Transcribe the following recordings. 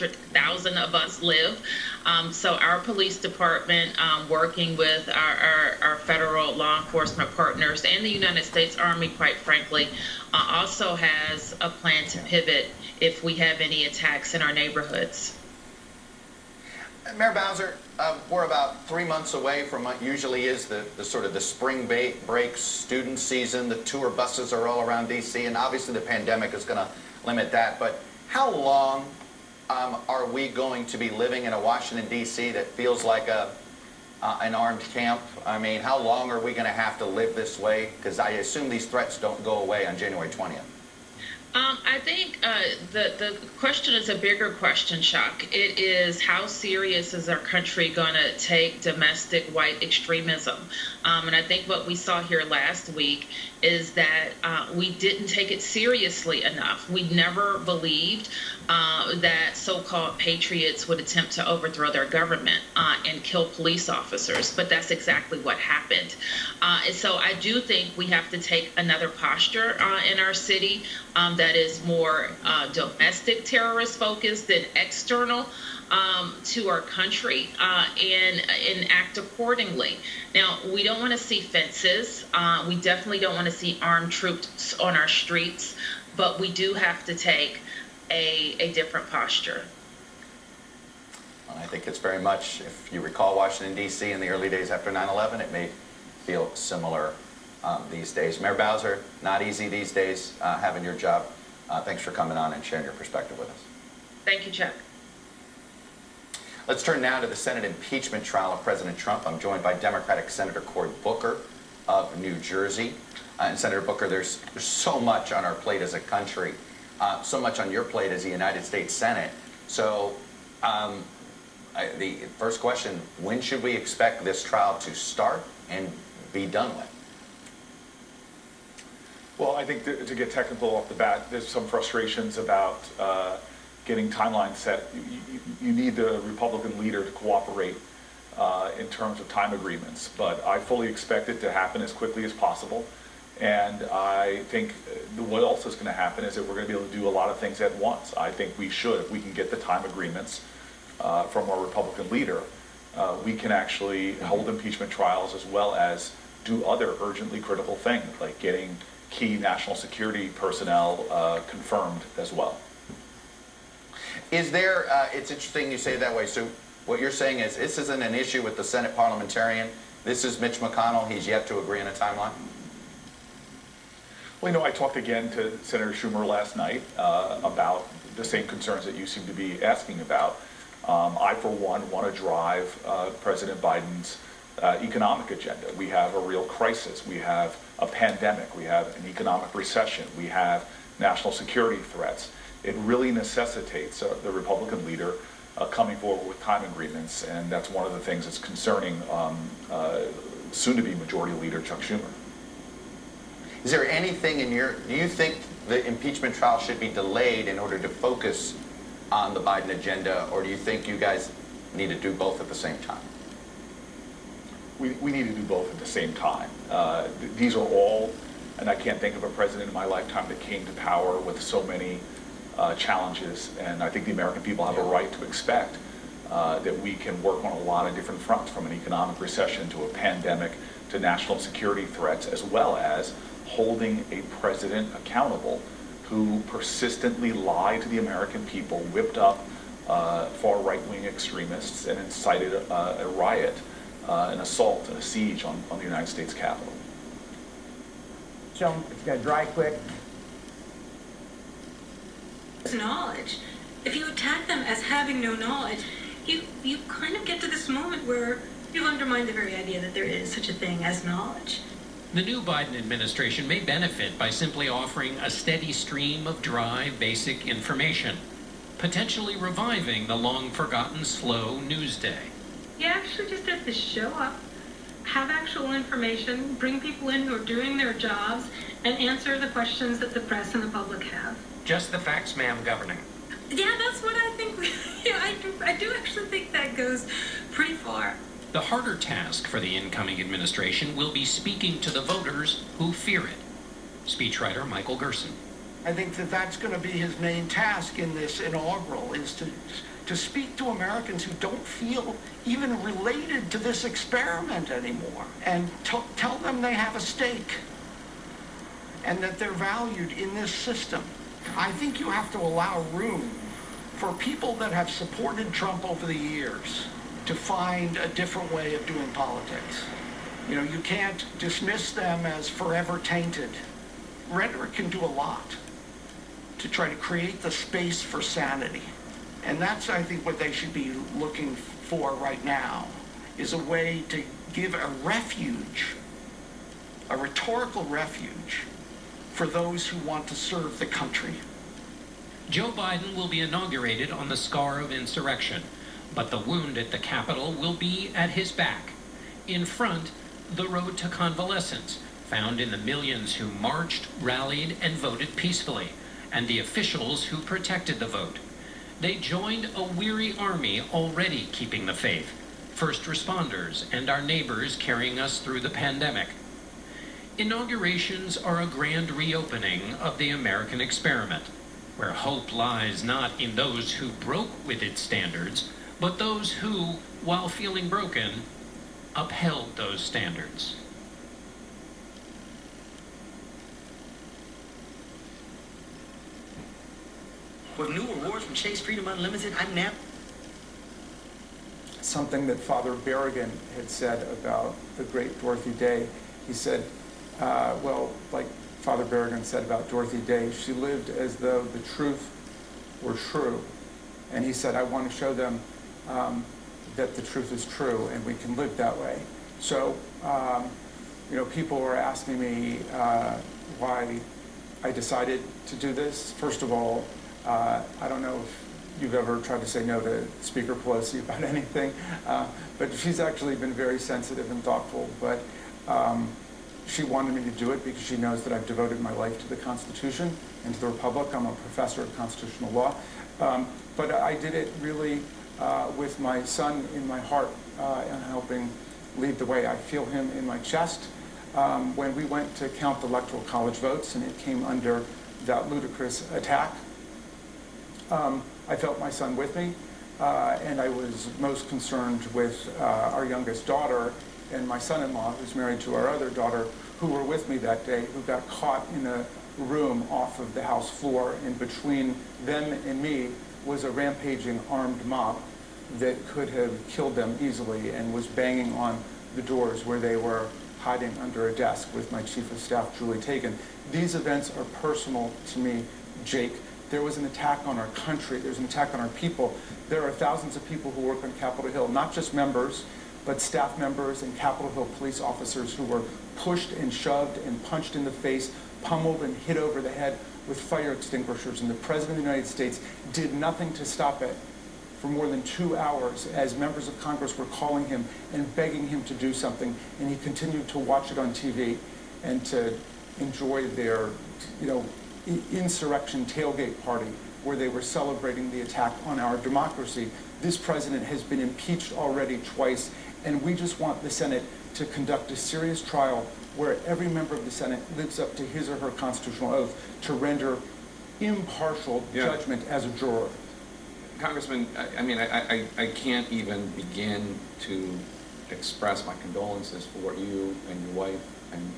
200,000 of us live. So our police department, working with our federal law enforcement partners and the United States Army, quite frankly, also has a plan to pivot if we have any attacks in our neighborhoods. Mayor Bowser, we're about 3 months away from what usually is the sort of the spring break student season. The tour buses are all around D.C., and obviously the pandemic is going to limit that. But how long are we going to be living in a Washington, D.C. that feels like an armed camp? I mean, how long are we going to have to live this way? Because I assume these threats don't go away on January 20th. I think the question is a bigger question, Chuck. It is, how serious is our country going to take domestic white extremism? And I think what we saw here last week is that we didn't take it seriously enough. We never believed that so-called patriots would attempt to overthrow their government and kill police officers, but that's exactly what happened. And so I do think we have to take another posture in our city that is more domestic terrorist focused than external to our country, and act accordingly. Now, we don't want to see fences. We definitely don't want to see armed troops on our streets, but we do have to take a different posture. Well, I think it's very much, if you recall Washington, D.C. in the early days after 9/11, it may feel similar these days. Mayor Bowser, not easy these days having your job. Thanks for coming on and sharing your perspective with us. Thank you, Chuck. Let's turn now to the Senate impeachment trial of President Trump. I'm joined by Democratic Senator Cory Booker of New Jersey. And Senator Booker, there's so much on our plate as a country, so much on your plate as the United States Senate. So the first question, when should we expect this trial to start and be done with? Well, I think to get technical off the bat, there's some frustrations about getting timelines set. You need the Republican leader to cooperate in terms of time agreements, but I fully expect it to happen as quickly as possible. And I think what else is going to happen is that we're going to be able to do a lot of things at once. I think we should, if we can get the time agreements from our Republican leader, we can actually hold impeachment trials as well as do other urgently critical things, like getting key national security personnel confirmed as well. Is there, it's interesting you say it that way, so what you're saying is this isn't an issue with the Senate parliamentarian, this is Mitch McConnell, he's yet to agree on a timeline? Well, you know, I talked again to Senator Schumer last night about the same concerns that you seem to be asking about. I, for one, want to drive President Biden's economic agenda. We have a real crisis. We have a pandemic. We have an economic recession. We have national security threats. It really necessitates the Republican leader coming forward with time agreements, and that's one of the things that's concerning soon-to-be Majority Leader Chuck Schumer. Is there anything in do you think the impeachment trial should be delayed in order to focus on the Biden agenda, or do you think you guys need to do both at the same time? We need to do both at the same time. These are all, and I can't think of a president in my lifetime that came to power with so many challenges, and I think the American people have a right to expect that we can work on a lot of different fronts, from an economic recession to a pandemic to national security threats, as well as holding a president accountable who persistently lied to the American people, whipped up far right-wing extremists, and incited a riot, an assault, and a siege on the United States Capitol. Show them it's going to dry quick. Knowledge. If you attack them as having no knowledge, you kind of get to this moment where you undermine the very idea that there is such a thing as knowledge. The new Biden administration may benefit by simply offering a steady stream of dry, basic information, potentially reviving the long-forgotten slow news day. You actually just have to show up, have actual information, bring people in who are doing their jobs, and answer the questions that the press and the public have. Just the facts, ma'am, Governor. Yeah, that's what I think. I do actually think that goes pretty far. The harder task for the incoming administration will be speaking to the voters who fear it. Speechwriter Michael Gerson. I think that that's going to be his main task in this inaugural, is to to speak to Americans who don't feel even related to this experiment anymore, and tell them they have a stake and that they're valued in this system. I think you have to allow room for people that have supported Trump over the years to find a different way of doing politics. You know, you can't dismiss them as forever tainted. Rhetoric can do a lot to try to create the space for sanity. And that's, I think, what they should be looking for right now, is a way to give a refuge, a rhetorical refuge, for those who want to serve the country. Joe Biden will be inaugurated on the scar of insurrection, but the wound at the Capitol will be at his back. In front, the road to convalescence, found in the millions who marched, rallied, and voted peacefully, and the officials who protected the vote. They joined a weary army already keeping the faith, first responders and our neighbors carrying us through the pandemic. Inaugurations are a grand reopening of the American experiment, where hope lies not in those who broke with its standards, but those who, while feeling broken, upheld those standards. With new awards from Chase Freedom Unlimited, I'm now... Something that Father Berrigan had said about the great Dorothy Day. He said, well, like Father Berrigan said about Dorothy Day, she lived as though the truth were true. And he said, I want to show them that the truth is true and we can live that way. So, you know, people were asking me why I decided to do this. First of all, I don't know if you've ever tried to say no to Speaker Pelosi about anything, but she's actually been very sensitive and thoughtful. But she wanted me to do it because she knows that I've devoted my life to the Constitution and to the Republic. I'm a professor of constitutional law. But I did it really with my son in my heart and helping lead the way. I feel him in my chest. When we went to count the Electoral College votes and it came under that ludicrous attack, I felt my son with me, and I was most concerned with our youngest daughter and my son-in-law, who's married to our other daughter, who were with me that day, who got caught in a room off of the House floor, and between them and me was a rampaging armed mob that could have killed them easily and was banging on the doors where they were hiding under a desk with my Chief of Staff, Julie Tagan. These events are personal to me, Jake. There was an attack on our country. There's an attack on our people. There are thousands of people who work on Capitol Hill, not just members, but staff members and Capitol Hill police officers who were pushed and shoved and punched in the face, pummeled and hit over the head with fire extinguishers. And the President of the United States did nothing to stop it for more than 2 hours as members of Congress were calling him and begging him to do something. And he continued to watch it on TV and to enjoy their, insurrection tailgate party where they were celebrating the attack on our democracy. This president has been impeached already twice, and we just want the Senate to conduct a serious trial where every member of the Senate lives up to his or her constitutional oath to render impartial judgment as a juror. Congressman, I can't even begin to express my condolences for what you and your wife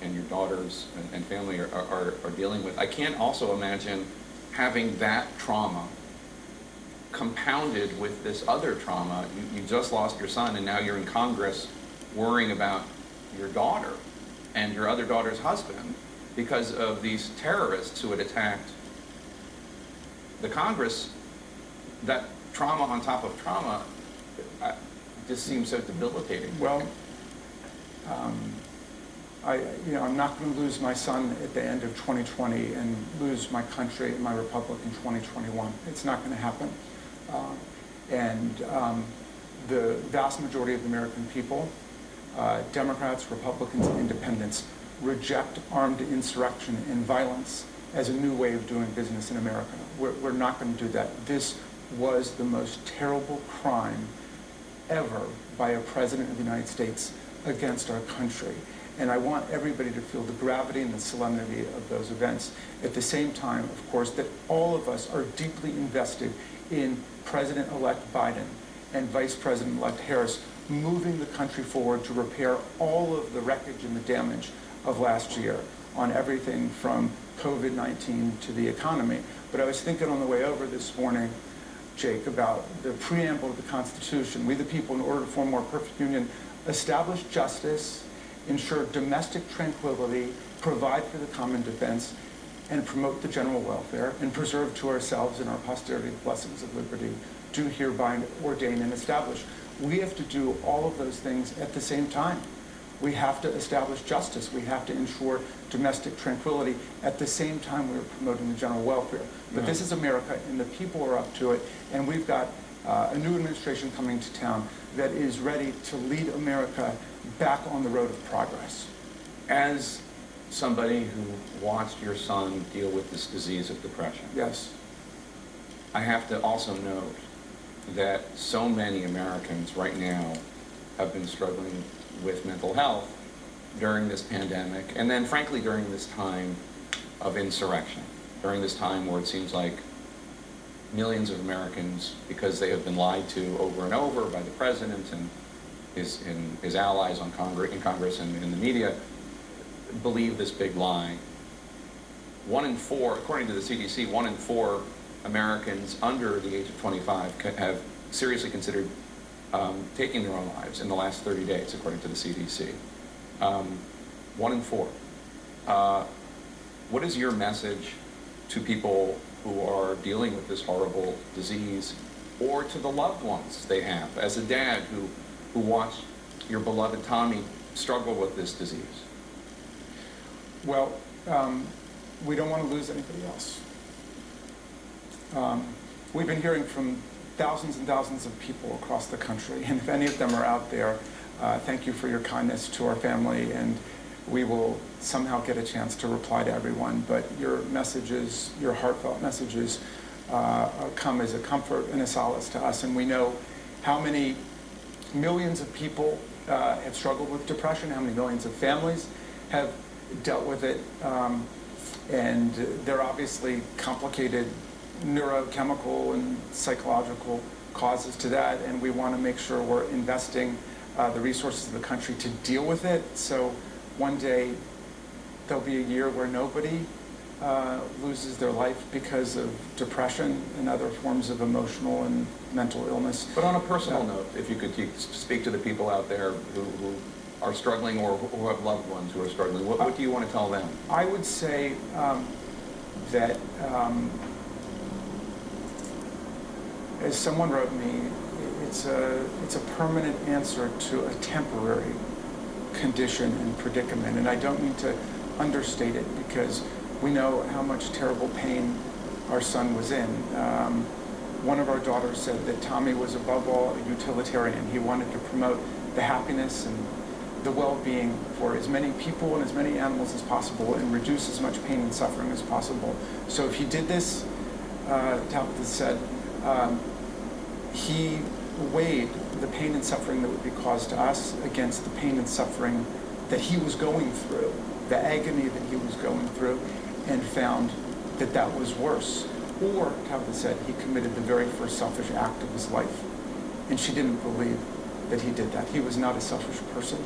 and your daughters and family are dealing with. I can't also imagine having that trauma compounded with this other trauma. You just lost your son, and now you're in Congress worrying about your daughter and your other daughter's husband because of these terrorists who had attacked the Congress. That trauma on top of trauma just seems so debilitating. Well, I'm not going to lose my son at the end of 2020 and lose my country and my republic in 2021. It's not going to happen. The vast majority of the American people, Democrats, Republicans, and Independents, reject armed insurrection and violence as a new way of doing business in America. We're not going to do that. This was the most terrible crime ever by a president of the United States against our country. And I want everybody to feel the gravity and the solemnity of those events. At the same time, of course, that all of us are deeply invested in President-elect Biden and Vice President-elect Harris moving the country forward to repair all of the wreckage and the damage of last year on everything from COVID-19 to the economy. But I was thinking on the way over this morning, Jake, about the preamble of the Constitution. We the people, in order to form a more perfect union, establish justice, ensure domestic tranquility, provide for the common defense, and promote the general welfare, and preserve to ourselves and our posterity the blessings of liberty, do hereby ordain and establish. We have to do all of those things at the same time. We have to establish justice. We have to ensure domestic tranquility. At the same time, we're promoting the general welfare. But this is America, and the people are up to it. And we've got a new administration coming to town that is ready to lead America back on the road of progress. As somebody who watched your son deal with this disease of depression, Yes. I have to also note that so many Americans right now have been struggling with mental health during this pandemic, and then frankly during this time of insurrection, during this time where it seems like millions of Americans, because they have been lied to over and over by the president and his allies in Congress and in the media, believe this big lie. 1 in 4, according to the CDC, 1 in 4 Americans under the age of 25 have seriously considered taking their own lives in the last 30 days, according to the CDC. 1 in 4. What is your message to people who are dealing with this horrible disease, or to the loved ones they have? As a dad who watched your beloved Tommy struggle with this disease. Well, we don't want to lose anybody else. We've been hearing from thousands and thousands of people across the country, and if any of them are out there, thank you for your kindness to our family, and we will somehow get a chance to reply to everyone. But your messages, your heartfelt messages, come as a comfort and a solace to us, and we know how many millions of people have struggled with depression, how many millions of families have dealt with it, and there are obviously complicated neurochemical and psychological causes to that, and we want to make sure we're investing the resources of the country to deal with it. So one day there'll be a year where nobody loses their life because of depression and other forms of emotional and mental illness. But on a personal note, if you could speak to the people out there who are struggling, or who have loved ones who are struggling, what do you want to tell them? I would say that as someone wrote me, it's a permanent answer to a temporary condition and predicament. And I don't mean to understate it, because we know how much terrible pain our son was in. One of our daughters said that Tommy was above all a utilitarian. He wanted to promote the happiness and the well-being for as many people and as many animals as possible, and reduce as much pain and suffering as possible. So if he did this, Tabitha said, he weighed the pain and suffering that would be caused to us against the pain and suffering that he was going through, the agony that he was going through, and found that that was worse. Or, Tabitha said, he committed the very first selfish act of his life, and she didn't believe that he did that. He was not a selfish person.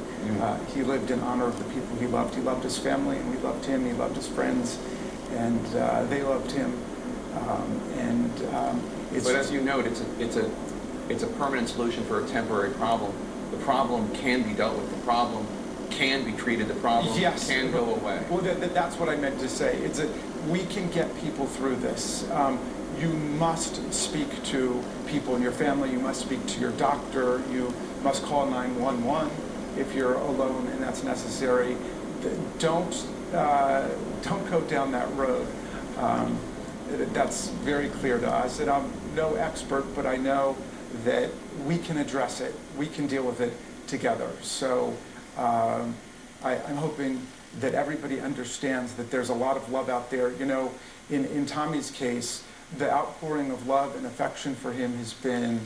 He lived in honor of the people he loved. He loved his family, and we loved him. He loved his friends, and they loved him. But as you note, it's a permanent solution for a temporary problem. The problem can be dealt with. The problem can be treated. The problem can go away. Well, that's what I meant to say. We can get people through this. You must speak to people in your family. You must speak to your doctor. You must call 911 if you're alone and that's necessary. Don't go down that road. That's very clear to us. And I'm no expert, but I know that we can address it. We can deal with it together. So I'm hoping that everybody understands that there's a lot of love out there. You know, in Tommy's case, the outpouring of love and affection for him has been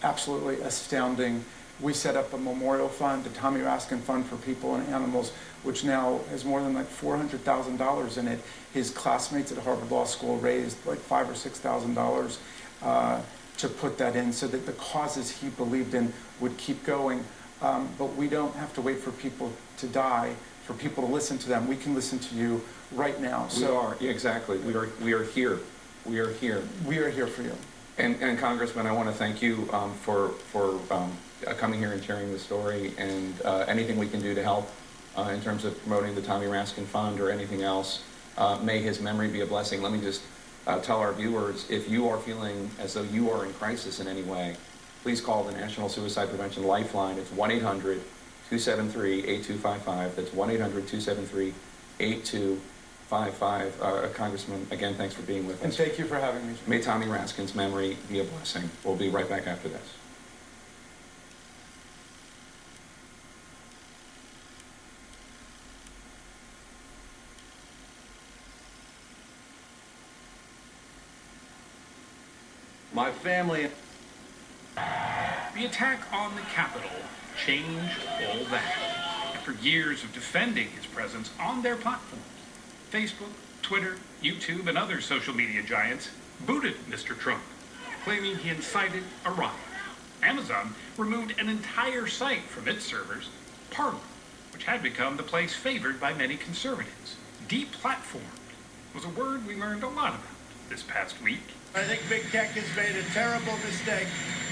absolutely astounding. We set up a memorial fund, the Tommy Raskin Fund for People and Animals, which now has more than like $400,000 in it. His classmates at Harvard Law School raised like $5,000 or $6,000. to put that in so that the causes he believed in would keep going. But we don't have to wait for people to die, for people to listen to them. We can listen to you right now. We are, yeah, exactly. We are here. We are here. We are here for you. And Congressman, I want to thank you for coming here and sharing the story, and anything we can do to help in terms of promoting the Tommy Raskin Fund or anything else. May his memory be a blessing. Let me just tell our viewers, if you are feeling as though you are in crisis in any way, please call the National Suicide Prevention Lifeline. It's 1-800-273-8255. That's 1-800-273-8255. Congressman, again, thanks for being with us. And thank you for having me. May Tommy Raskin's memory be a blessing. We'll be right back after this. My family. The attack on the Capitol changed all that. After years of defending his presence on their platforms, Facebook, Twitter, YouTube, and other social media giants booted Mr. Trump, claiming he incited a riot. Amazon removed an entire site from its servers, Parler, which had become the place favored by many conservatives. Deplatformed was a word we learned a lot about this past week. I think big tech has made a terrible mistake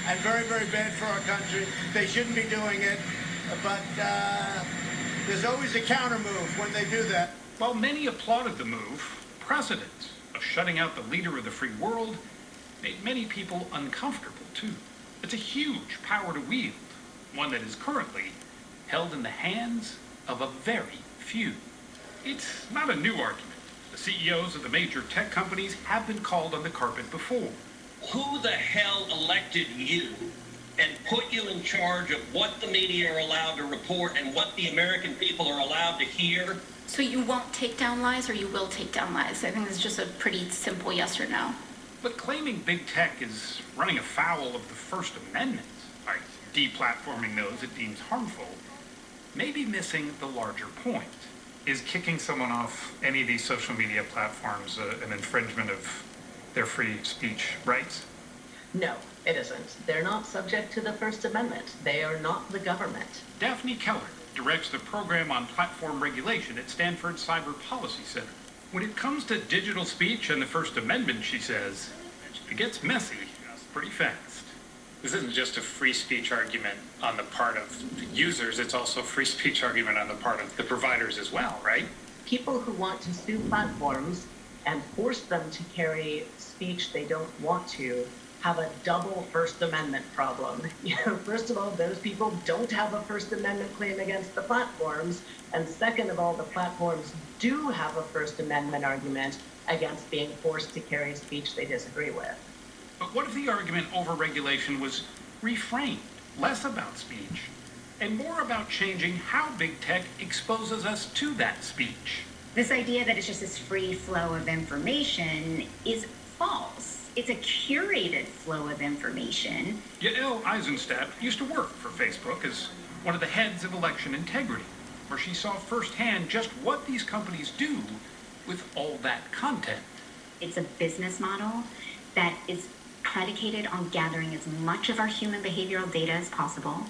and very, very bad for our country. They shouldn't be doing it, but there's always a counter move when they do that. While many applauded the move, precedent of shutting out the leader of the free world made many people uncomfortable too. It's a huge power to wield, one that is currently held in the hands of a very few. It's not a new argument. The CEOs of the major tech companies have been called on the carpet before. Who the hell elected you and put you in charge of what the media are allowed to report and what the American people are allowed to hear? So you won't take down lies, or you will take down lies? I think it's just a pretty simple yes or no. But claiming big tech is running afoul of the First Amendment by deplatforming those it deems harmful may be missing the larger point. Is kicking someone off any of these social media platforms an infringement of their free speech rights? No, it isn't. They're not subject to the First Amendment. They are not the government. Daphne Keller directs the program on platform regulation at Stanford's Cyber Policy Center. When it comes to digital speech and the First Amendment, she says, it gets messy pretty fast. This isn't just a free speech argument on the part of users, it's also a free speech argument on the part of the providers as well, right? People who want to sue platforms and force them to carry speech they don't want to have a double First Amendment problem. First of all, those people don't have a First Amendment claim against the platforms, and second of all, the platforms do have a First Amendment argument against being forced to carry speech they disagree with. But what if the argument over regulation was reframed, less about speech, and more about changing how big tech exposes us to that speech? This idea that it's just this free flow of information is false. It's a curated flow of information. Yael Eisenstadt used to work for Facebook as one of the heads of election integrity, where she saw firsthand just what these companies do with all that content. It's a business model that is predicated on gathering as much of our human behavioral data as possible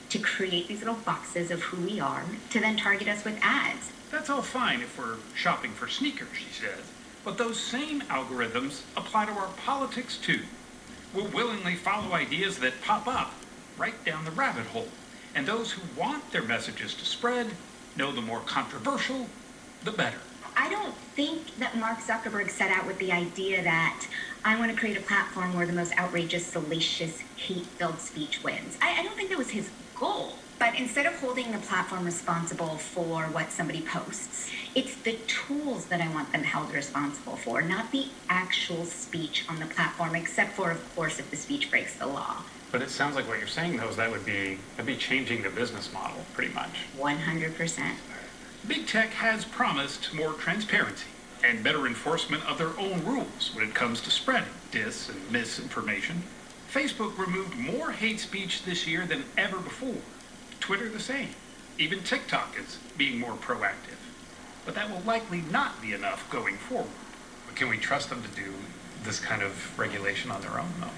to create these little boxes of who we are, to then target us with ads. That's all fine if we're shopping for sneakers, she says. But those same algorithms apply to our politics too. We'll willingly follow ideas that pop up right down the rabbit hole. And those who want their messages to spread know the more controversial, the better. I don't think that Mark Zuckerberg set out with the idea that I want to create a platform where the most outrageous, salacious, hate-filled speech wins. I don't think that was his goal. But instead of holding the platform responsible for what somebody posts, it's the tools that I want them held responsible for, not the actual speech on the platform, except for, of course, if the speech breaks the law. But it sounds like what you're saying, though, is that'd be changing the business model, pretty much. 100%. Big tech has promised more transparency and better enforcement of their own rules when it comes to spreading dis and misinformation. Facebook removed more hate speech this year than ever before. Twitter the same. Even TikTok is being more proactive. But that will likely not be enough going forward. But can we trust them to do this kind of regulation on their own, though.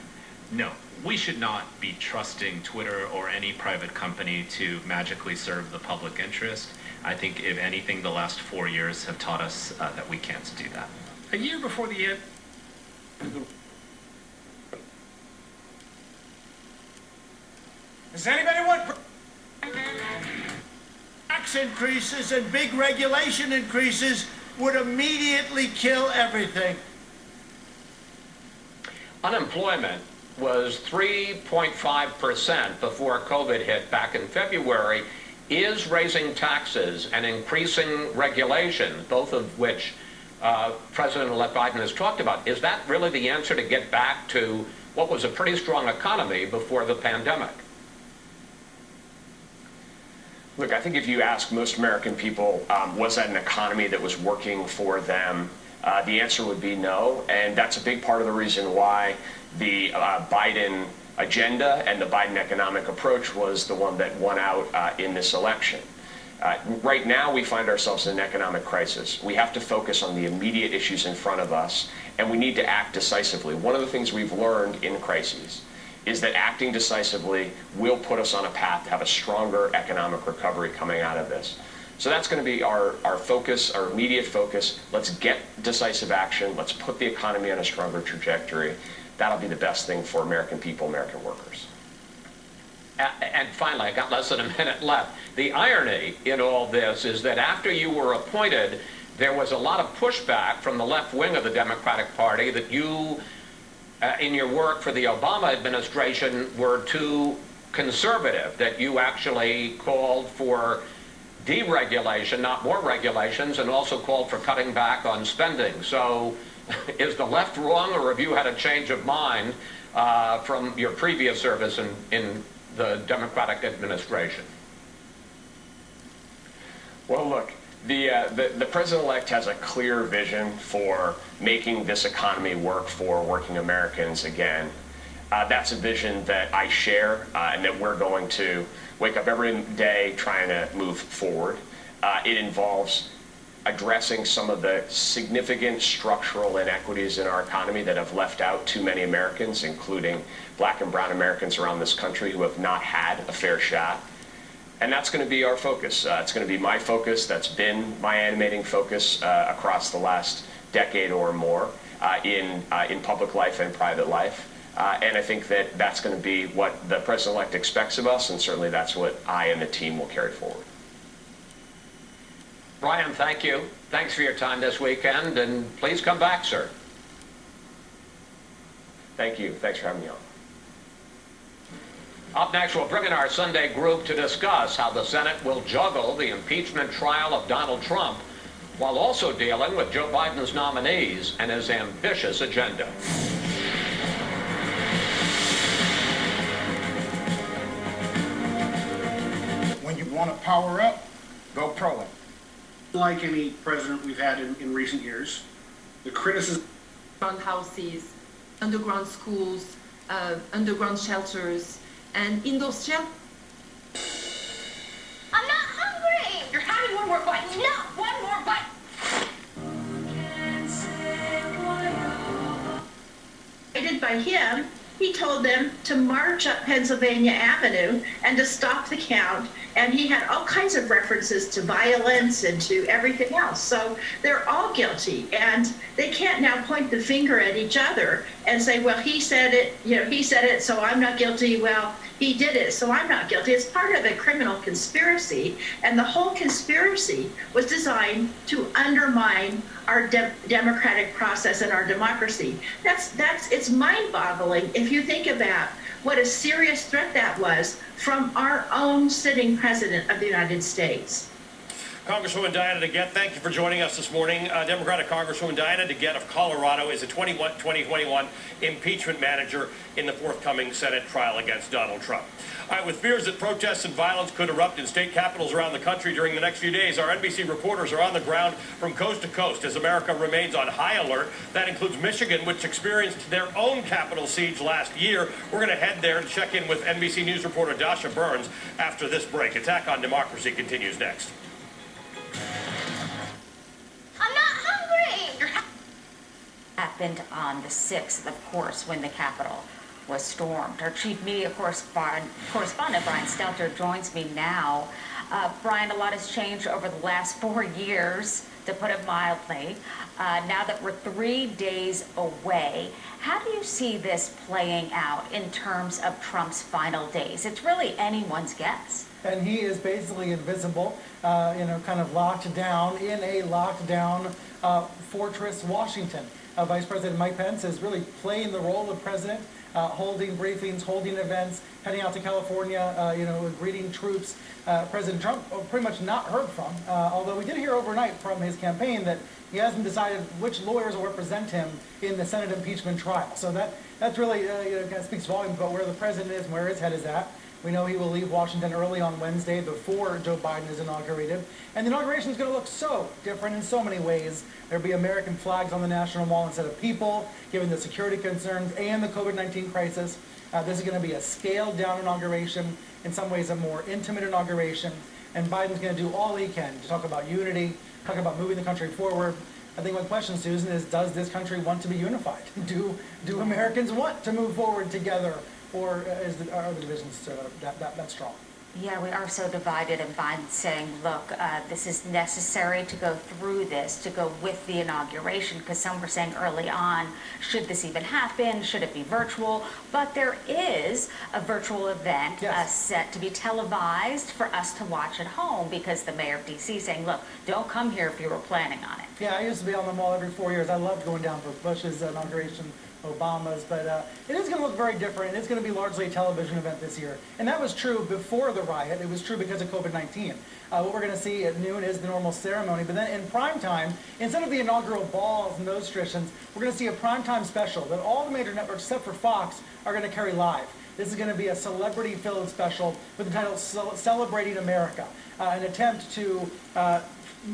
No, we should not be trusting Twitter or any private company to magically serve the public interest. I think, if anything, the last 4 years have taught us that we can't do that. A year before the end. Does anybody want tax increases and big regulation increases would immediately kill everything? Unemployment was 3.5% before COVID hit back in February. Is raising taxes and increasing regulation, both of which President-elect Biden has talked about, is that really the answer to get back to what was a pretty strong economy before the pandemic? Look, I think if you ask most American people, was that an economy that was working for them, the answer would be no. And that's a big part of the reason why the Biden agenda and the Biden economic approach was the one that won out in this election. Right now, we find ourselves in an economic crisis. We have to focus on the immediate issues in front of us, and we need to act decisively. One of the things we've learned in crises is that acting decisively will put us on a path to have a stronger economic recovery coming out of this. So that's going to be our focus, our immediate focus. Let's get decisive action. Let's put the economy on a stronger trajectory. That'll be the best thing for American people, American workers. And finally, I got less than a minute left. The irony in all this is that after you were appointed, there was a lot of pushback from the left wing of the Democratic Party that you, in your work for the Obama administration, were too conservative, that you actually called for deregulation, not more regulations, and also called for cutting back on spending. So is the left wrong, or have you had a change of mind from your previous service in the Democratic administration? Well, look, the president-elect has a clear vision for making this economy work for working Americans again. That's a vision that I share and that we're going to wake up every day trying to move forward. It involves addressing some of the significant structural inequities in our economy that have left out too many Americans, including Black and brown Americans around this country who have not had a fair shot. And that's going to be our focus. It's going to be my focus. That's been my animating focus across the last decade or more in public life and private life. And I think that that's going to be what the president-elect expects of us, and certainly that's what I and the team will carry forward. Brian, thank you. Thanks for your time this weekend, and please come back, sir. Thank you. Thanks for having me on. Up next, we'll bring in our Sunday group to discuss how the Senate will juggle the impeachment trial of Donald Trump while also dealing with Joe Biden's nominees and his ambitious agenda. When you want to power up, go pro it. Like any president we've had in recent years, the criticism underground houses, underground schools, underground shelters, and in those shelters. I'm not hungry! You're having one more bite. No, one more bite. By him, he told them to march up Pennsylvania Avenue and to stop the count. And he had all kinds of references to violence and to everything else. So they're all guilty. And they can't now point the finger at each other and say, well, he said it, he said it, so I'm not guilty. Well, he did it, so I'm not guilty. It's part of a criminal conspiracy. And the whole conspiracy was designed to undermine our democratic process and our democracy. It's mind-boggling if you think about what a serious threat that was from our own sitting president of the United States. Congresswoman Diana DeGette, thank you for joining us this morning. Democratic Congresswoman Diana DeGette of Colorado is a 2021 impeachment manager in the forthcoming Senate trial against Donald Trump. All right, with fears that protests and violence could erupt in state capitals around the country during the next few days, our NBC reporters are on the ground from coast to coast as America remains on high alert. That includes Michigan, which experienced their own Capitol siege last year. We're going to head there and check in with NBC News reporter Dasha Burns after this break. Attack on Democracy continues next. I'm not hungry! At happened on the 6th, of course, when the Capitol was stormed. Our chief media correspondent Brian Stelter joins me now. Brian, a lot has changed over the last 4 years, to put it mildly. Now that we're 3 days away, how do you see this playing out in terms of Trump's final days? It's really anyone's guess. And he is basically invisible, kind of locked down in a lockdown fortress, Washington. Vice President Mike Pence is really playing the role of president, holding briefings, holding events, heading out to California, greeting troops. President Trump pretty much not heard from, although we did hear overnight from his campaign that he hasn't decided which lawyers will represent him in the Senate impeachment trial. So that's really kind of speaks volumes about where the president is and where his head is at. We know he will leave Washington early on Wednesday before Joe Biden is inaugurated. And the inauguration is going to look so different in so many ways. There'll be American flags on the National Mall instead of people, given the security concerns and the COVID-19 crisis. This is going to be a scaled-down inauguration, in some ways a more intimate inauguration. And Biden's going to do all he can to talk about unity, talk about moving the country forward. I think one question, Susan, is does this country want to be unified? Do Americans want to move forward together? Or are the divisions that strong? Yeah, we are so divided, and Biden's saying, look, this is necessary to go through this, to go with the inauguration, because some were saying early on, should this even happen? Should it be virtual? But there is a virtual event set to be televised for us to watch at home, because the mayor of D.C. is saying, look, don't come here if you were planning on it. Yeah, I used to be on the mall every 4 years. I loved going down for Bush's inauguration, Obama's, but it is going to look very different. It's going to be largely a television event this year. And that was true before the riot. It was true because of COVID-19. What we're going to see at noon is the normal ceremony, but then in prime time, instead of the inaugural balls and those traditions, we're going to see a primetime special that all the major networks, except for Fox, are going to carry live. This is going to be a celebrity-filled special with the title Celebrating America, an attempt to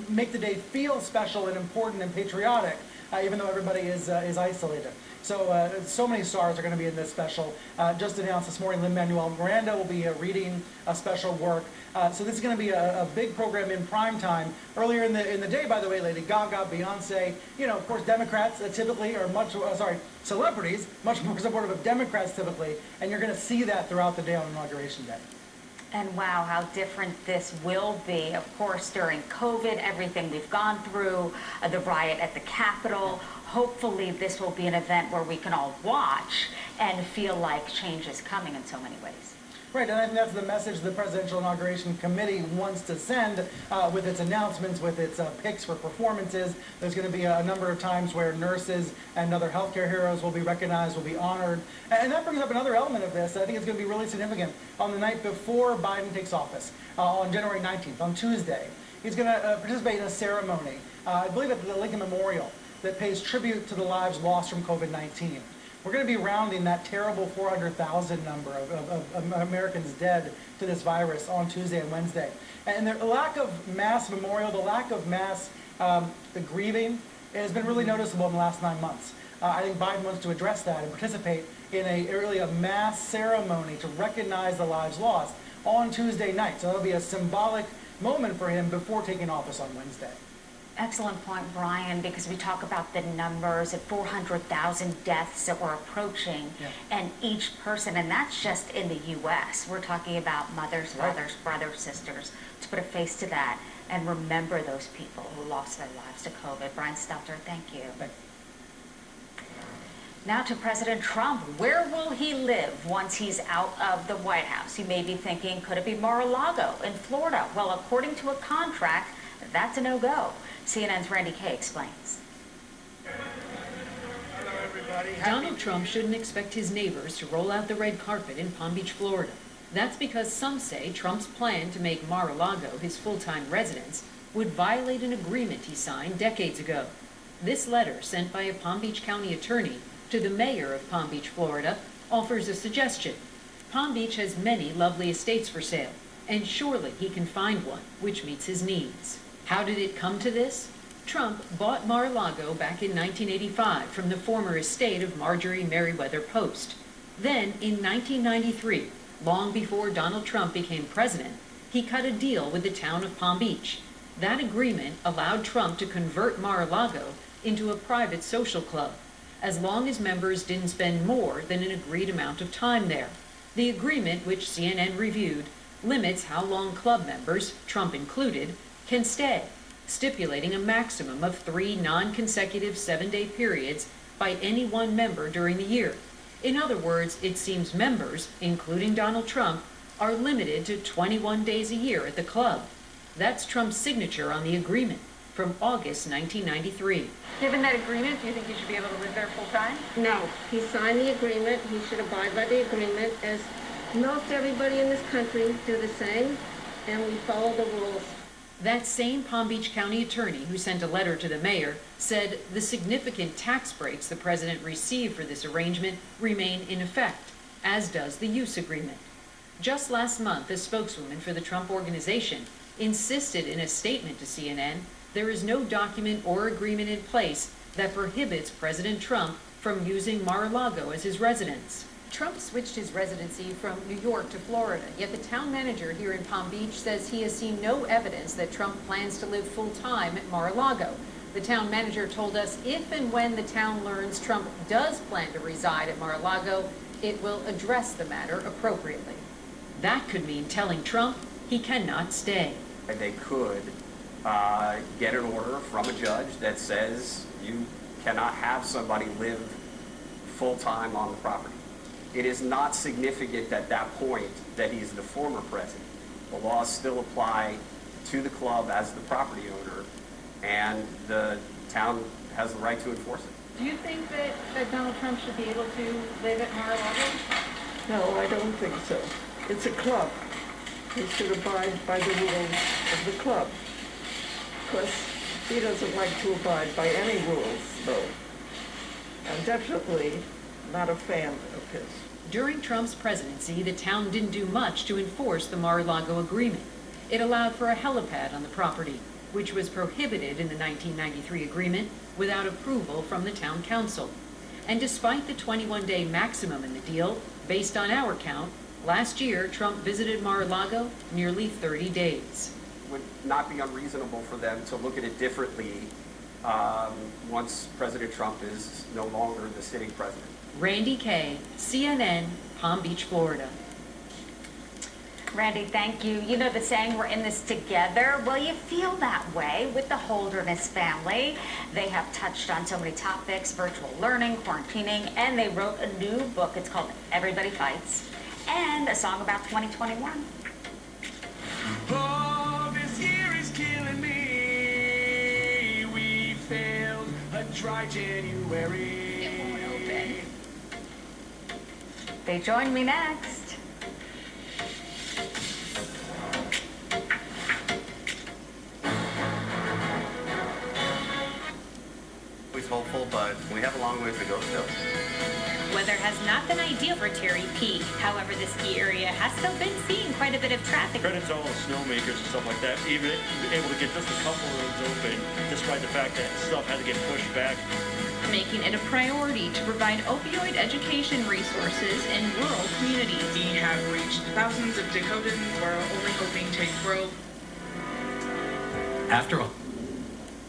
make the day feel special and important and patriotic, even though everybody is isolated. So many stars are going to be in this special. Just announced this morning, Lin-Manuel Miranda will be reading a special work. So this is going to be a big program in prime time. Earlier in the day, by the way, Lady Gaga, Beyonce, of course, Democrats typically are celebrities, much more supportive of Democrats typically, and you're going to see that throughout the day on Inauguration Day. And wow, how different this will be. Of course, during COVID, everything we've gone through, the riot at the Capitol. Hopefully this will be an event where we can all watch and feel like change is coming in so many ways. Right, and I think that's the message the Presidential Inauguration Committee wants to send with its announcements, with its picks for performances. There's going to be a number of times where nurses and other healthcare heroes will be recognized, will be honored. And that brings up another element of this. I think it's going to be really significant. On the night before Biden takes office, on January 19th, on Tuesday, he's going to participate in a ceremony, I believe at the Lincoln Memorial, that pays tribute to the lives lost from COVID-19. We're going to be rounding that terrible 400,000 number of Americans dead to this virus on Tuesday and Wednesday. And the lack of mass memorial, the lack of mass the grieving has been really noticeable in the last 9 months. I think Biden wants to address that and participate in a mass ceremony to recognize the lives lost on Tuesday night. So that'll be a symbolic moment for him before taking office on Wednesday. Excellent point, Brian, because we talk about the numbers of 400,000 deaths that we're approaching, and each person, and that's just in the U.S. We're talking about mothers, fathers, brothers, sisters, to put a face to that and remember those people who lost their lives to COVID. Brian Stelter, thank you. Thanks. Now to President Trump. Where will he live once he's out of the White House? You may be thinking, could it be Mar-a-Lago in Florida? Well, according to a contract, that's a no-go. CNN's Randy Kay explains. Hello, everybody. Donald Trump shouldn't expect his neighbors to roll out the red carpet in Palm Beach, Florida. That's because some say Trump's plan to make Mar-a-Lago his full-time residence would violate an agreement he signed decades ago. This letter, sent by a Palm Beach County attorney to the mayor of Palm Beach, Florida, offers a suggestion. Palm Beach has many lovely estates for sale, and surely he can find one which meets his needs. How did it come to this? Trump bought Mar-a-Lago back in 1985 from the former estate of Marjorie Merriweather Post. Then, in 1993, long before Donald Trump became president, he cut a deal with the town of Palm Beach. That agreement allowed Trump to convert Mar-a-Lago into a private social club. as long as members didn't spend more than an agreed amount of time there. The agreement, which CNN reviewed, limits how long club members, Trump included, can stay, stipulating a maximum of 3 non-consecutive 7-day periods by any one member during the year. In other words, it seems members, including Donald Trump, are limited to 21 days a year at the club. That's Trump's signature on the agreement from August 1993. Given that agreement, do you think you should be able to live there full-time? No. He signed the agreement. He should abide by the agreement, as most everybody in this country do the same, and we follow the rules. That same Palm Beach County attorney who sent a letter to the mayor said the significant tax breaks the president received for this arrangement remain in effect, as does the use agreement. Just last month, a spokeswoman for the Trump Organization insisted in a statement to CNN there is no document or agreement in place that prohibits President Trump from using Mar-a-Lago as his residence. Trump switched his residency from New York to Florida, yet the town manager here in Palm Beach says he has seen no evidence that Trump plans to live full-time at Mar-a-Lago. The town manager told us if and when the town learns Trump does plan to reside at Mar-a-Lago, it will address the matter appropriately. That could mean telling Trump he cannot stay. They could get an order from a judge that says you cannot have somebody live full-time on the property. It is not significant at that point that he's the former president. The laws still apply to the club as the property owner, and the town has the right to enforce it. Do you think that Donald Trump should be able to live at Mar-a-Lago? No, I don't think so. It's a club. He should abide by the rules of the club. Of course, he doesn't like to abide by any rules, though. I'm definitely not a fan of his. During Trump's presidency, the town didn't do much to enforce the Mar-a-Lago agreement. It allowed for a helipad on the property, which was prohibited in the 1993 agreement without approval from the town council. And despite the 21-day maximum in the deal, based on our count, last year Trump visited Mar-a-Lago nearly 30 days. It would not be unreasonable for them to look at it differently once President Trump is no longer the sitting president. Randy Kay, CNN, Palm Beach, Florida. Randy, thank you. You know the saying, we're in this together. Well, you feel that way with the Holderness family. They have touched on so many topics, virtual learning, quarantining, and they wrote a new book. It's called Everybody Fights, and a song about 2021. Oh, this year is killing me. We failed a dry January. They join me next. Always hopeful, but we have a long ways to go still. Weather has not been ideal for Terry Peak. However, the ski area has still been seeing quite a bit of traffic. Credit to all the snowmakers and stuff like that, even able to get just a couple of roads open, despite the fact that stuff had to get pushed back. Making it a priority to provide opioid education resources in rural communities. We have reached thousands of Dakotans. We're only hoping to grow. After all,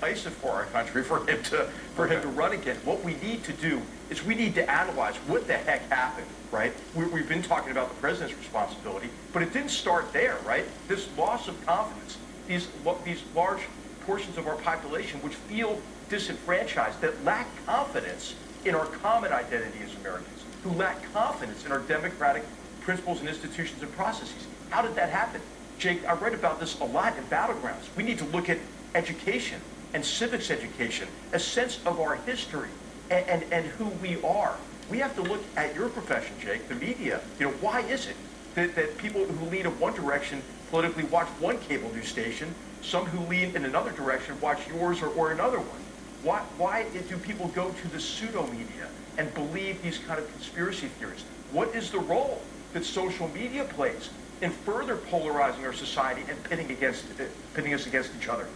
Decisive for our country, for him to run again. What we need to do is we need to analyze what the heck happened, right? We've been talking about the president's responsibility, but it didn't start there, right? This loss of confidence, these large portions of our population which feel disenfranchised, that lack confidence in our common identity as Americans, who lack confidence in our democratic principles and institutions and processes. How did that happen? Jake, I read about this a lot in Battlegrounds. We need to look at education and civics education, a sense of our history and who we are. We have to look at your profession, Jake, the media. You know, why is it that people who lean in one direction politically watch one cable news station, some who lean in another direction watch yours or another one? Why do people go to the pseudo-media and believe these kind of conspiracy theories? What is the role that social media plays in further polarizing our society and pitting us against each other?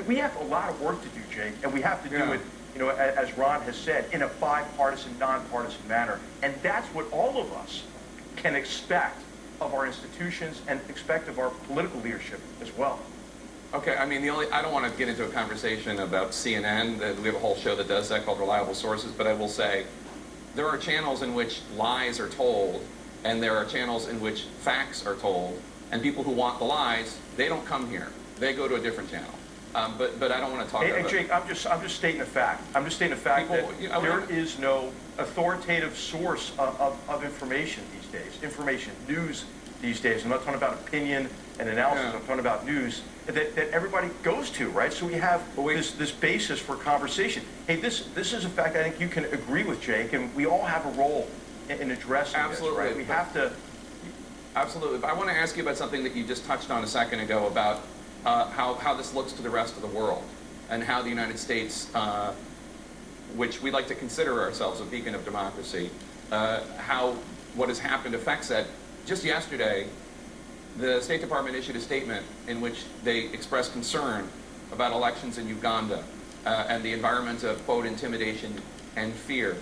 We have a lot of work to do, Jake, and we have to do it, you know, as Ron has said, in a bipartisan, nonpartisan manner. And that's what all of us can expect of our institutions and expect of our political leadership as well. Okay, I mean, I don't want to get into a conversation about CNN. We have a whole show that does that called Reliable Sources, but I will say there are channels in which lies are told, and there are channels in which facts are told, and people who want the lies, they don't come here. They go to a different channel. But I don't want to talk about... Hey, Jake, I'm just stating a fact. I'm just stating a fact that there is no authoritative source of information these days, information, news these days. I'm not talking about opinion and analysis. I'm talking about news that everybody goes to, right? So we have this basis for conversation. Hey, this is a fact I think you can agree with, Jake, and we all have a role in addressing this, right? We have to... Absolutely. But I want to ask you about something that you just touched on a second ago about how this looks to the rest of the world and how the United States, which we like to consider ourselves a beacon of democracy, how what has happened affects that. Just yesterday, the State Department issued a statement in which they expressed concern about elections in Uganda and the environment of, quote, intimidation and fear.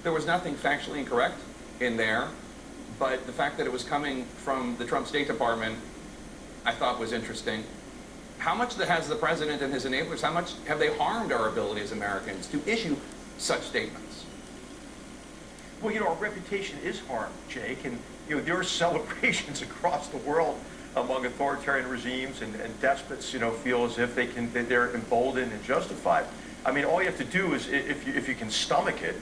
There was nothing factually incorrect in there, but the fact that it was coming from the Trump State Department, I thought was interesting. How much has the president and his enablers, how much have they harmed our ability as Americans to issue such statements? Well, our reputation is harmed, Jake, and there are celebrations across the world among authoritarian regimes, and despots, feel as if they're emboldened and justified. I mean, all you have to do is, if you can stomach it,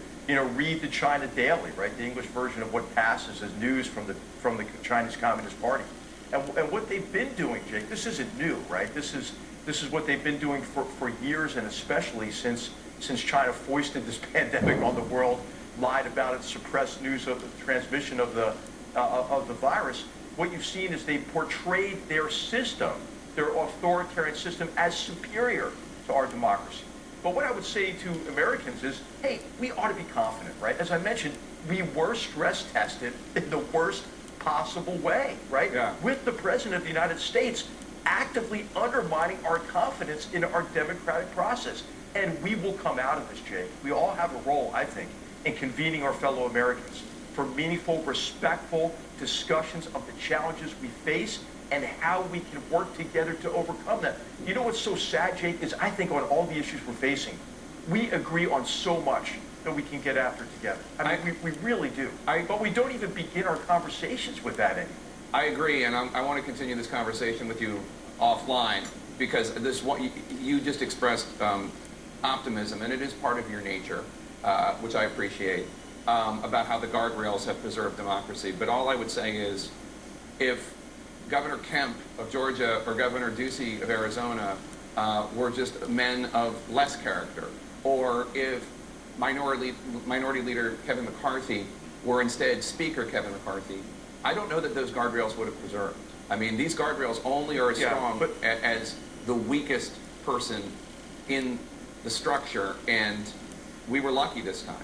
read the China Daily, right? The English version of what passes as news from the Chinese Communist Party. And what they've been doing, Jake, this isn't new, right? This is what they've been doing for years, and especially since China foisted this pandemic on the world, lied about it, suppressed news of the transmission of the virus. What you've seen is they portrayed their system, their authoritarian system, as superior to our democracy. But what I would say to Americans is, hey, we ought to be confident, right? As I mentioned, we were stress tested in the worst possible way, right? Yeah. With the President of the United States actively undermining our confidence in our democratic process. And we will come out of this, Jake. We all have a role, I think, in convening our fellow Americans for meaningful, respectful discussions of the challenges we face and how we can work together to overcome them. You know what's so sad, Jake, is I think on all the issues we're facing, we agree on so much that we can get after together. I mean, we really do. But we don't even begin our conversations with that anymore. I agree, and I want to continue this conversation with you offline, because you just expressed optimism, and it is part of your nature, which I appreciate, about how the guardrails have preserved democracy. But all I would say is, if Governor Kemp of Georgia or Governor Ducey of Arizona were just men of less character, or if Minority Leader Kevin McCarthy were instead Speaker Kevin McCarthy, I don't know that those guardrails would have preserved. I mean, these guardrails only are as strong as the weakest person in the structure, and we were lucky this time.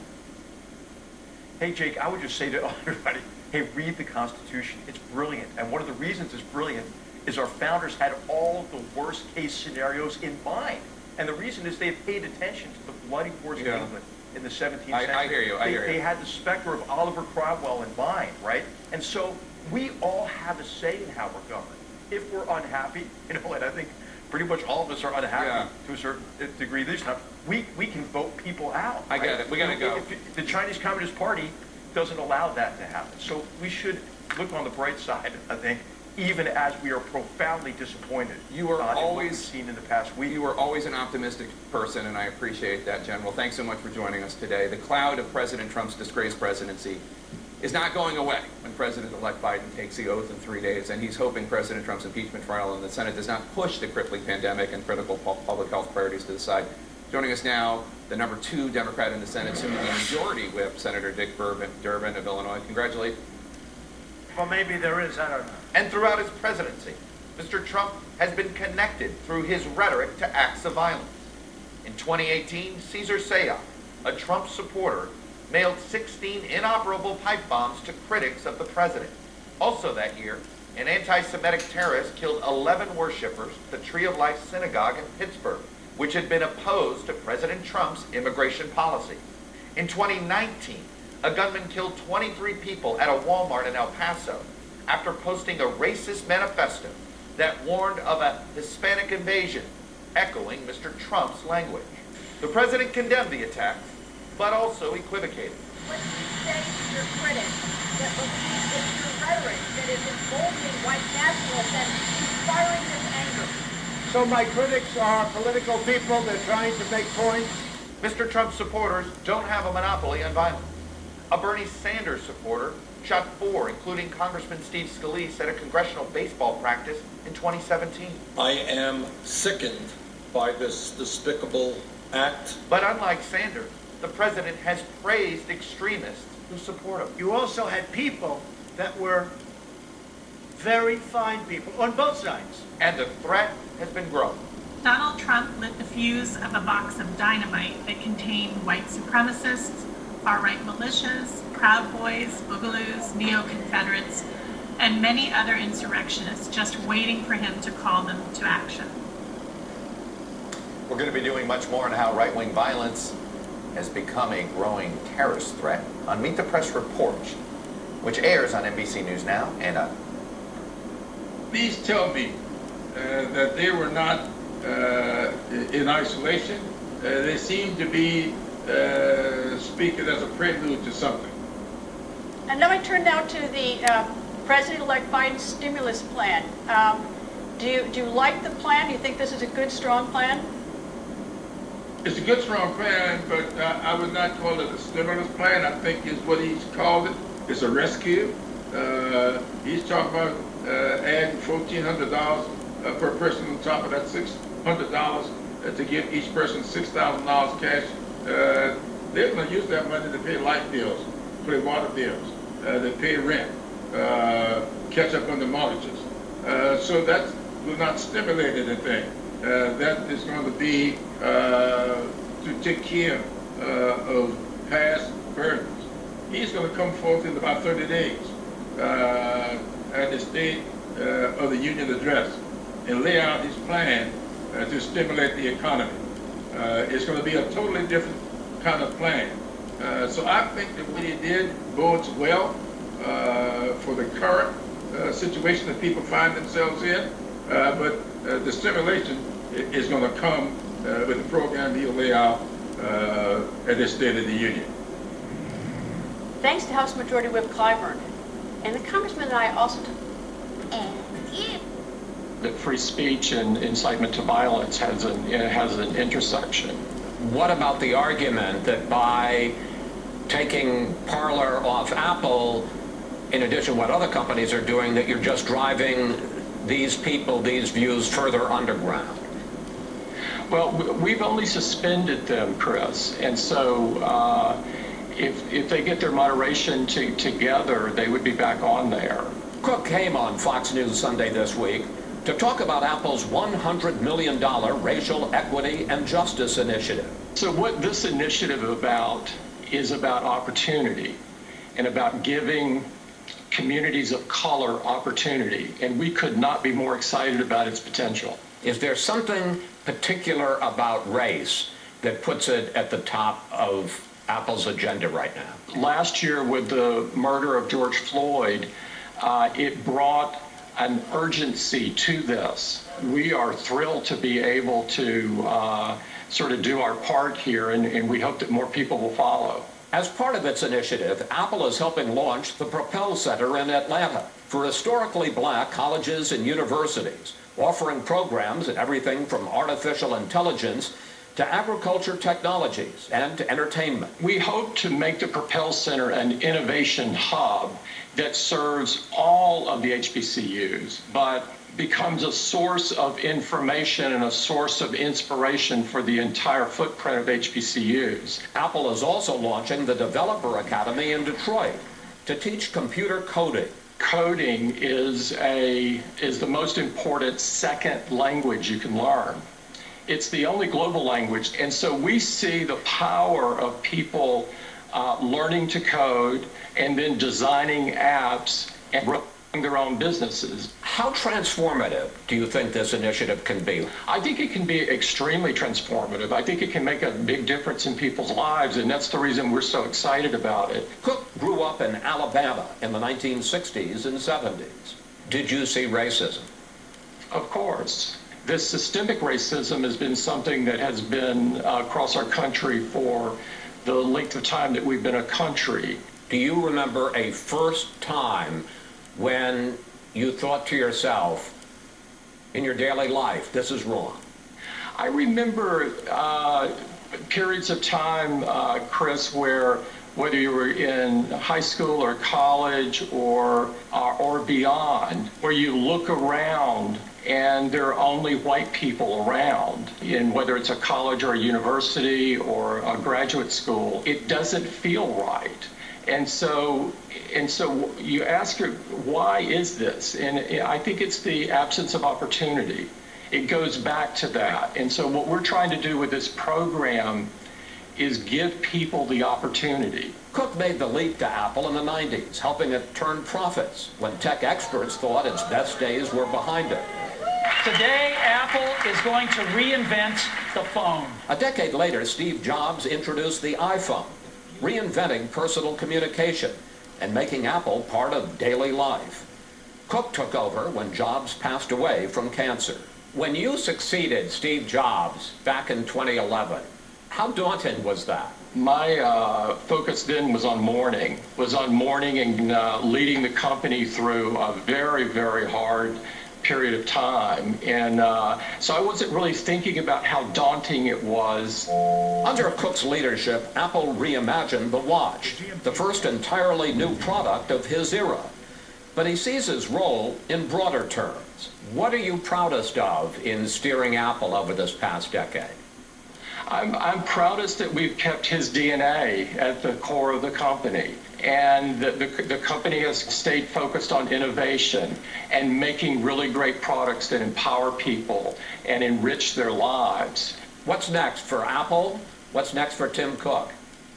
Hey, Jake, I would just say to everybody, hey, read the Constitution. It's brilliant. And one of the reasons it's brilliant is our founders had all the worst case scenarios in mind. And the reason is they paid attention to the bloody wars of England in the 17th century. I hear you. They had the specter of Oliver Cromwell in mind, right? And so we all have a say in how we're governed. If we're unhappy, and I think pretty much all of us are unhappy to a certain degree this time, we can vote people out. I get it. We got to go. The Chinese Communist Party doesn't allow that to happen. So we should look on the bright side, I think, even as we are profoundly disappointed. You are always seen in the past week. You are always an optimistic person, and I appreciate that, General. Thanks so much for joining us today. The cloud of President Trump's disgraced presidency is not going away when President-elect Biden takes the oath in 3 days, and he's hoping President Trump's impeachment trial in the Senate does not push the crippling pandemic and critical public health priorities to the side. Joining us now, the number 2 Democrat in the Senate, soon to be Majority Whip, Senator Dick Durbin of Illinois. Congratulations. Well, maybe there is, I don't know. And throughout his presidency, Mr. Trump has been connected through his rhetoric to acts of violence. In 2018, Cesar Sayoc, a Trump supporter, mailed 16 inoperable pipe bombs to critics of the president. Also that year, an anti-Semitic terrorist killed 11 worshippers at the Tree of Life Synagogue in Pittsburgh, which had been opposed to President Trump's immigration policy. In 2019, a gunman killed 23 people at a Walmart in El Paso after posting a racist manifesto that warned of a Hispanic invasion, echoing Mr. Trump's language. The president condemned the attacks, but also equivocated. What do you say to your critics that believe it's your rhetoric that is emboldening white nationalists and inspiring this anger? So my critics are political people. They're trying to make points. Mr. Trump's supporters don't have a monopoly on violence. A Bernie Sanders supporter shot 4, including Congressman Steve Scalise, at a congressional baseball practice in 2017. I am sickened by this despicable act. But unlike Sanders, the president has praised extremists who support him. You also had people that were very fine people on both sides. And the threat has been growing. Donald Trump lit the fuse of a box of dynamite that contained white supremacists, far-right militias, Proud Boys, Boogaloos, Neo-Confederates, and many other insurrectionists just waiting for him to call them to action. We're going to be doing much more on how right-wing violence has become a growing terrorist threat on Meet the Press Reports, which airs on NBC News Now and Please tell me that they were not in isolation. They seem to be speaking as a prelude to something. And now I turn now to the President-elect Biden's stimulus plan. Do you like the plan? Do you think this is a good, strong plan? It's a good, strong plan, but I would not call it a stimulus plan. I think is what he's called it. It's a rescue. He's talking about adding $1,400 per person on top of that $600 to give each person $6,000 cash. They're going to use that money to pay light bills, pay water bills, to pay rent, catch up on the mortgages. So that will not stimulate anything. That is going to be to take care of past burdens. He's going to come forth in about 30 days at the State of the Union address and lay out his plan to stimulate the economy. It's going to be a totally different kind of plan. So I think that what he did bodes well for the current situation that people find themselves in, but the stimulation is going to come with the program he'll lay out at the State of the Union. Thanks to House Majority Whip Clyburn. And the Congressman and I also that free speech and incitement to violence has an intersection. What about the argument that by taking Parler off Apple, in addition to what other companies are doing, that you're just driving these people, these views further underground? Well, we've only suspended them, Chris, and so if they get their moderation together, they would be back on there. Cook came on Fox News Sunday this week to talk about Apple's $100 million Racial Equity and Justice Initiative. So what this initiative is about opportunity and about giving communities of color opportunity, and we could not be more excited about its potential. Is there something particular about race that puts it at the top of Apple's agenda right now? Last year with the murder of George Floyd, it brought an urgency to this. We are thrilled to be able to sort of do our part here, and we hope that more people will follow. As part of its initiative, Apple is helping launch the Propel Center in Atlanta for historically black colleges and universities, offering programs in everything from artificial intelligence to agriculture technologies and to entertainment. We hope to make the Propel Center an innovation hub that serves all of the HBCUs, but becomes a source of information and a source of inspiration for the entire footprint of HBCUs. Apple is also launching the Developer Academy in Detroit to teach computer coding. Coding is the most important second language you can learn. It's the only global language, and so we see the power of people learning to code and then designing apps and running their own businesses. How transformative do you think this initiative can be? I think it can be extremely transformative. I think it can make a big difference in people's lives, and that's the reason we're so excited about it. Cook grew up in Alabama in the 1960s and 70s. Did you see racism? Of course. This systemic racism has been something that has been across our country for the length of time that we've been a country. Do you remember a first time when you thought to yourself, in your daily life, this is wrong? I remember periods of time, Chris, where whether you were in high school or college or beyond, where you look around and there are only white people around, and whether it's a college or a university or a graduate school, it doesn't feel right. And so you ask her, why is this? And I think it's the absence of opportunity. It goes back to that. And so what we're trying to do with this program is give people the opportunity. Cook made the leap to Apple in the 90s, helping it turn profits when tech experts thought its best days were behind it. Today, Apple is going to reinvent the phone. A decade later, Steve Jobs introduced the iPhone, reinventing personal communication and making Apple part of daily life. Cook took over when Jobs passed away from cancer. When you succeeded Steve Jobs back in 2011, how daunting was that? My focus then was on mourning and leading the company through a very, very hard period of time. And so I wasn't really thinking about how daunting it was. Under Cook's leadership, Apple reimagined the watch, the first entirely new product of his era. But he sees his role in broader terms. What are you proudest of in steering Apple over this past decade? I'm proudest that we've kept his DNA at the core of the company, and that the company has stayed focused on innovation and making really great products that empower people and enrich their lives. What's next for Apple? What's next for Tim Cook?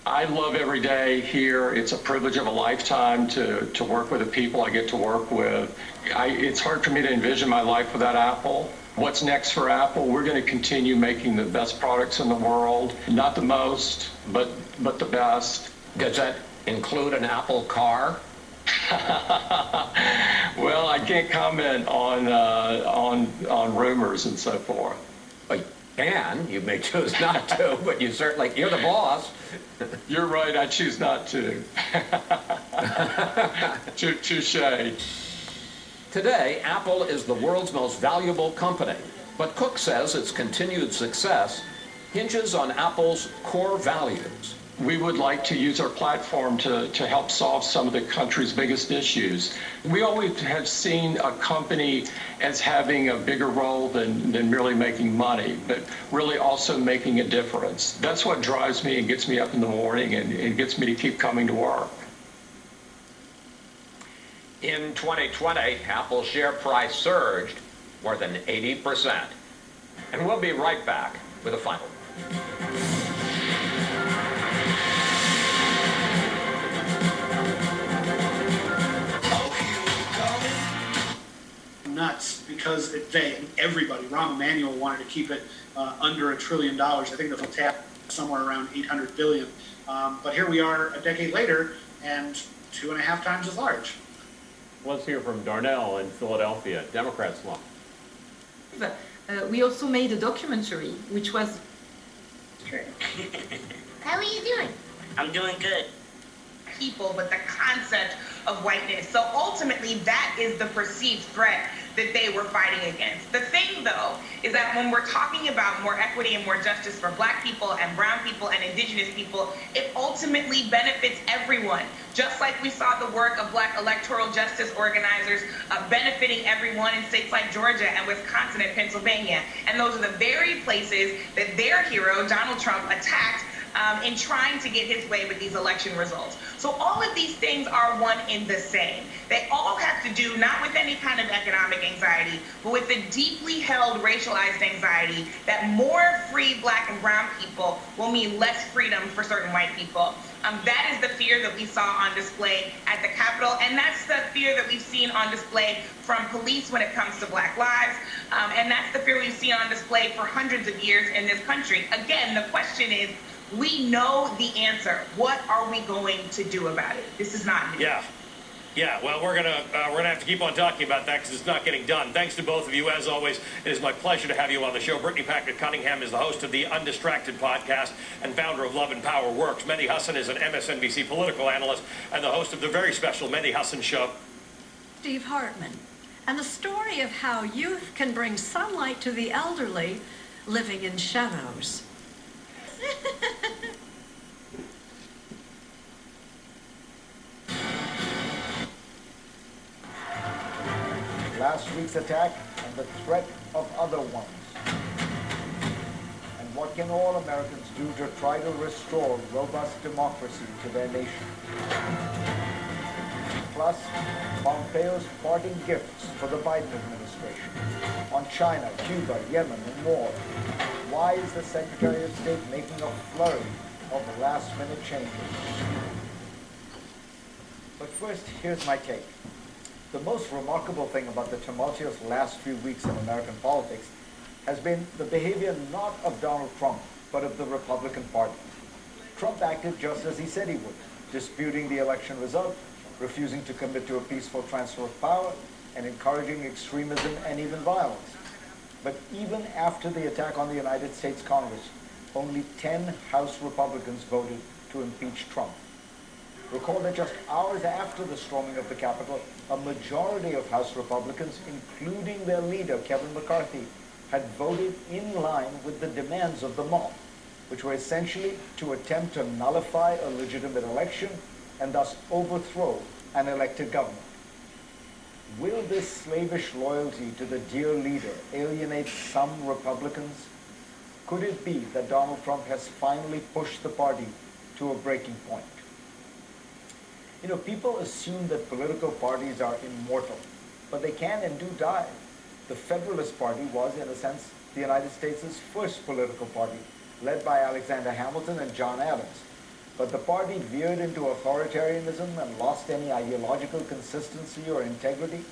I love every day here. It's a privilege of a lifetime to work with the people I get to work with. It's hard for me to envision my life without Apple. What's next for Apple? We're going to continue making the best products in the world. Not the most, but the best. Does that include an Apple car? Well, I can't comment on rumors and so forth. Well, you can. You may choose not to, but you're the boss. You're right. I choose not to. Touché. Today, Apple is the world's most valuable company, but Cook says its continued success hinges on Apple's core values. We would like to use our platform to help solve some of the country's biggest issues. We always have seen a company as having a bigger role than merely making money, but really also making a difference. That's what drives me and gets me up in the morning and gets me to keep coming to work. In 2020, Apple's share price surged more than 80%. And we'll be right back with a final. Nuts, because everybody, Rahm Emanuel wanted to keep it under $1 trillion. I think they'll tap somewhere around $800 billion. But here we are a decade later, and 2.5 times as large. Let's hear from Darnell in Philadelphia, Democrat slump. We also made a documentary, which was... How are you doing? I'm doing good. People, but the concept of whiteness. So ultimately, that is the perceived threat that they were fighting against. The thing, though, is that when we're talking about more equity and more justice for Black people and brown people and indigenous people, it ultimately benefits everyone. Just like we saw the work of Black electoral justice organizers benefiting everyone in states like Georgia and Wisconsin and Pennsylvania. And those are the very places that their hero, Donald Trump, attacked in trying to get his way with these election results. So all of these things are one in the same. They all have to do not with any kind of economic anxiety, but with the deeply held racialized anxiety that more free Black and brown people will mean less freedom for certain white people. That is the fear that we saw on display at the Capitol, and that's the fear that we've seen on display from police when it comes to Black lives, and that's the fear we've seen on display for hundreds of years in this country. Again, the question is, we know the answer. What are we going to do about it? This is not new. Yeah. Yeah, well, we're gonna have to keep on talking about that because it's not getting done. Thanks to both of you, as always. It is my pleasure to have you on the show. Brittany Packard-Cunningham is the host of the Undistracted podcast and founder of Love and Power Works. Mehdi Hasan is an MSNBC political analyst and the host of the very special Mehdi Hasan Show. Steve Hartman, and the story of how youth can bring sunlight to the elderly living in shadows. Last week's attack and the threat of other ones. And what can all Americans do to try to restore robust democracy to their nation? Plus, Pompeo's parting gifts for the Biden administration on China, Cuba, Yemen, and more. Why is the Secretary of State making a flurry of last-minute changes? But first, here's my take. The most remarkable thing about the tumultuous last few weeks in American politics has been the behavior not of Donald Trump, but of the Republican Party. Trump acted just as he said he would, disputing the election result, refusing to commit to a peaceful transfer of power, and encouraging extremism and even violence. But even after the attack on the United States Congress, only 10 House Republicans voted to impeach Trump. Recall that just hours after the storming of the Capitol, a majority of House Republicans, including their leader, Kevin McCarthy, had voted in line with the demands of the mob, which were essentially to attempt to nullify a legitimate election and thus overthrow an elected government. Will this slavish loyalty to the dear leader alienate some Republicans? Could it be that Donald Trump has finally pushed the party to a breaking point? You know, people assume that political parties are immortal, but they can and do die. The Federalist Party was, in a sense, the United States' first political party, led by Alexander Hamilton and John Adams. But the party veered into authoritarianism and lost any ideological consistency or integrity,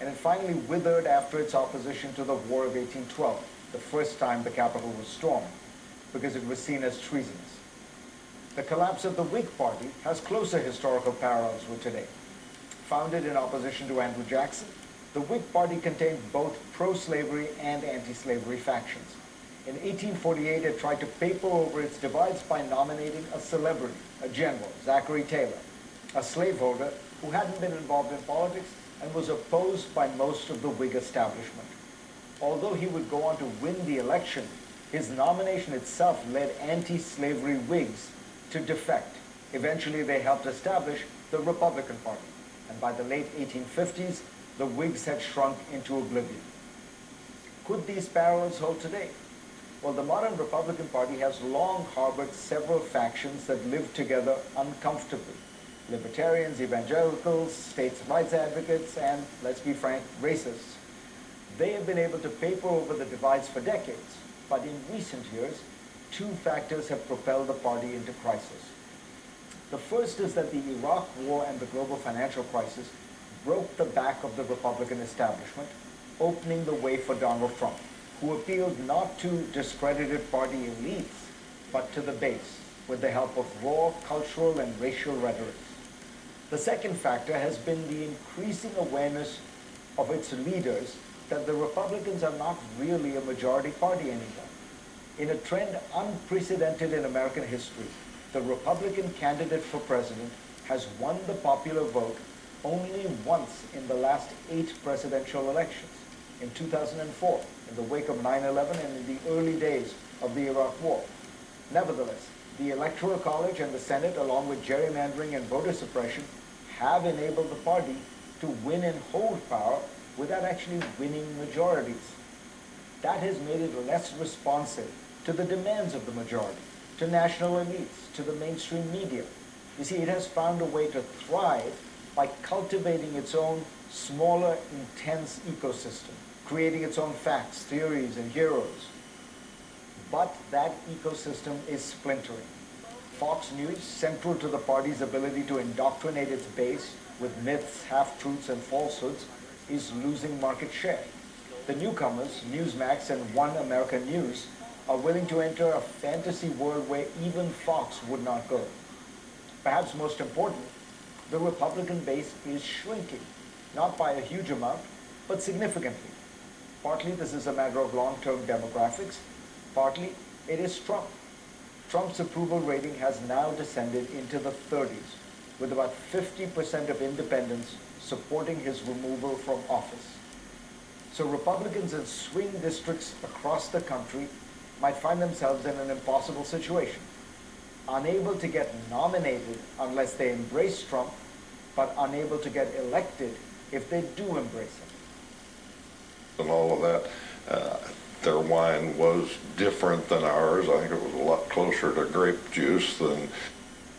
and it finally withered after its opposition to the War of 1812, the first time the Capitol was stormed, because it was seen as treasonous. The collapse of the Whig Party has closer historical parallels with today. Founded in opposition to Andrew Jackson, the Whig Party contained both pro-slavery and anti-slavery factions. In 1848, it tried to paper over its divides by nominating a celebrity, a general, Zachary Taylor, a slaveholder who hadn't been involved in politics and was opposed by most of the Whig establishment. Although he would go on to win the election, his nomination itself led anti-slavery Whigs to defect. Eventually, they helped establish the Republican Party, and by the late 1850s, the Whigs had shrunk into oblivion. Could these parallels hold today? Well, the modern Republican Party has long harbored several factions that live together uncomfortably. Libertarians, evangelicals, states' rights advocates, and, let's be frank, racists. They have been able to paper over the divides for decades, but in recent years, two factors have propelled the party into crisis. The first is that the Iraq War and the global financial crisis broke the back of the Republican establishment, opening the way for Donald Trump, who appealed not to discredited party elites, but to the base, with the help of raw cultural and racial rhetoric. The second factor has been the increasing awareness of its leaders that the Republicans are not really a majority party anymore. In a trend unprecedented in American history, the Republican candidate for president has won the popular vote only once in the last 8 presidential elections, in 2004, in the wake of 9/11 and in the early days of the Iraq War. Nevertheless, the Electoral College and the Senate, along with gerrymandering and voter suppression, have enabled the party to win and hold power without actually winning majorities. That has made it less responsive to the demands of the majority, to national elites, to the mainstream media. You see, it has found a way to thrive by cultivating its own smaller, intense ecosystem, creating its own facts, theories, and heroes. But that ecosystem is splintering. Fox News, central to the party's ability to indoctrinate its base with myths, half-truths, and falsehoods, is losing market share. The newcomers, Newsmax and One America News, are willing to enter a fantasy world where even Fox would not go. Perhaps most important, the Republican base is shrinking, not by a huge amount, but significantly. Partly this is a matter of long-term demographics, partly it is Trump. Trump's approval rating has now descended into the 30s, with about 50% of independents supporting his removal from office. So Republicans in swing districts across the country might find themselves in an impossible situation, unable to get nominated unless they embrace Trump, but unable to get elected if they do embrace him. And all of that, their wine was different than ours. I think it was a lot closer to grape juice than...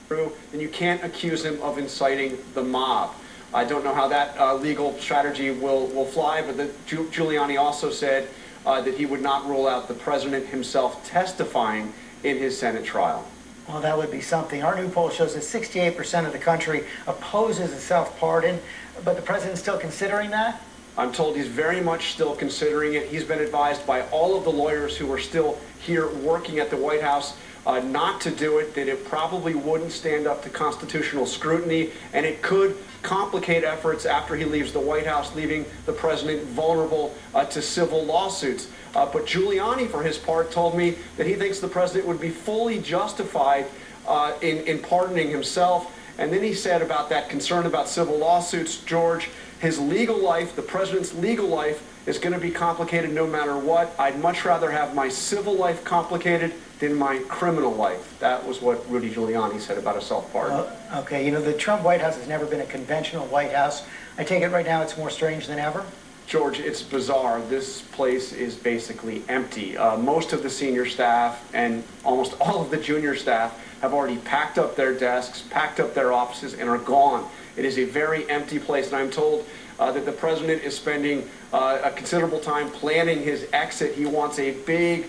Then you can't accuse him of inciting the mob. I don't know how that legal strategy will fly, but Giuliani also said that he would not rule out the president himself testifying in his Senate trial. Well, that would be something. Our new poll shows that 68% of the country opposes a self-pardon, but the president's still considering that? I'm told he's very much still considering it. He's been advised by all of the lawyers who are still here working at the White House not to do it, that it probably wouldn't stand up to constitutional scrutiny, and it could complicate efforts after he leaves the White House, leaving the president vulnerable to civil lawsuits. But Giuliani, for his part, told me that he thinks the president would be fully justified in pardoning himself. And then he said about that concern about civil lawsuits, George, his legal life, the president's legal life, is going to be complicated no matter what. I'd much rather have my civil life complicated than my criminal life. That was what Rudy Giuliani said about a self-pardon. Okay, you know, the Trump White House has never been a conventional White House. I take it right now it's more strange than ever? George, it's bizarre. This place is basically empty. Most of the senior staff and almost all of the junior staff have already packed up their desks, packed up their offices, and are gone. It is a very empty place, and I'm told that the president is spending a considerable time planning his exit. He wants a big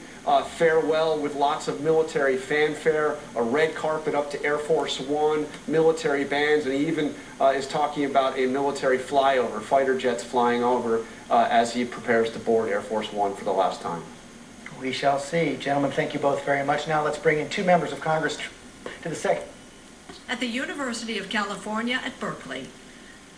farewell with lots of military fanfare, a red carpet up to Air Force One, military bands, and he even is talking about a military flyover, fighter jets flying over as he prepares to board Air Force One for the last time. We shall see. Gentlemen, thank you both very much. Now let's bring in two members of Congress to the second. At the University of California at Berkeley,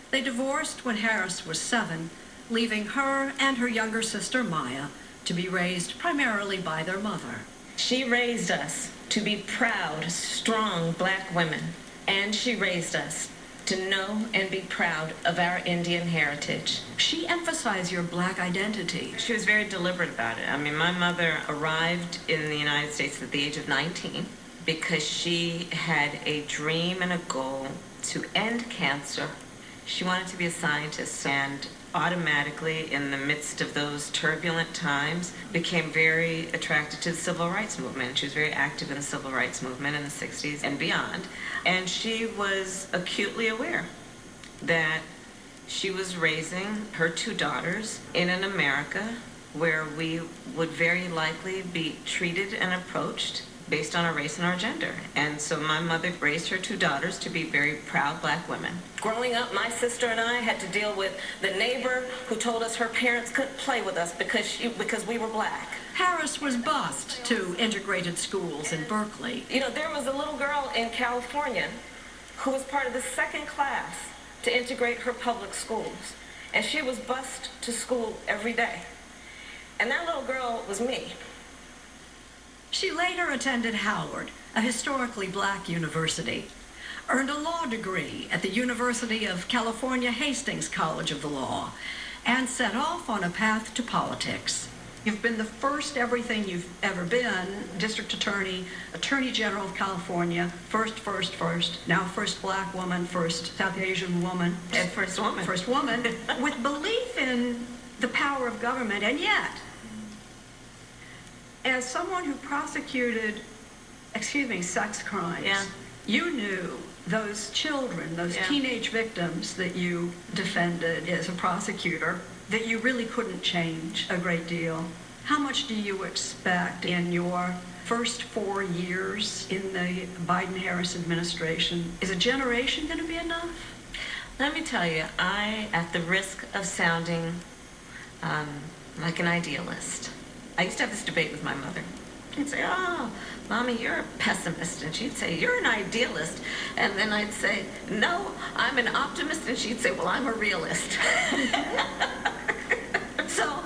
they divorced when Harris was 7, leaving her and her younger sister Maya to be raised primarily by their mother. She raised us to be proud, strong black women, and she raised us to know and be proud of our Indian heritage. She emphasized your black identity. She was very deliberate about it. I mean, my mother arrived in the United States at the age of 19 because she had a dream and a goal to end cancer. She wanted to be a scientist, and automatically, in the midst of those turbulent times, became very attracted to the civil rights movement. She was very active in the civil rights movement in the 60s and beyond. And she was acutely aware that she was raising her 2 daughters in an America where we would very likely be treated and approached based on our race and our gender. And so my mother raised her 2 daughters to be very proud black women. Growing up, my sister and I had to deal with the neighbor who told us her parents couldn't play with us because we were black. Harris was bused to integrated schools in Berkeley. You know, there was a little girl in California who was part of the 2nd class to integrate her public schools. And she was bused to school every day. And that little girl was me. She later attended Howard, a historically black university, earned a law degree at the University of California Hastings College of the Law, and set off on a path to politics. You've been the first everything you've ever been: district attorney, attorney general of California, first, now first black woman, first South Asian woman. And first woman. First woman, with belief in the power of government, and yet, as someone who prosecuted, sex crimes, you knew those children, those teenage victims that you defended as a prosecutor, that you really couldn't change a great deal. How much do you expect in your first 4 years in the Biden-Harris administration? Is a generation going to be enough? Let me tell you, at the risk of sounding like an idealist, I used to have this debate with my mother. He'd say, oh, Mommy, you're a pessimist. And she'd say, you're an idealist. And then I'd say, no, I'm an optimist. And she'd say, well, I'm a realist. So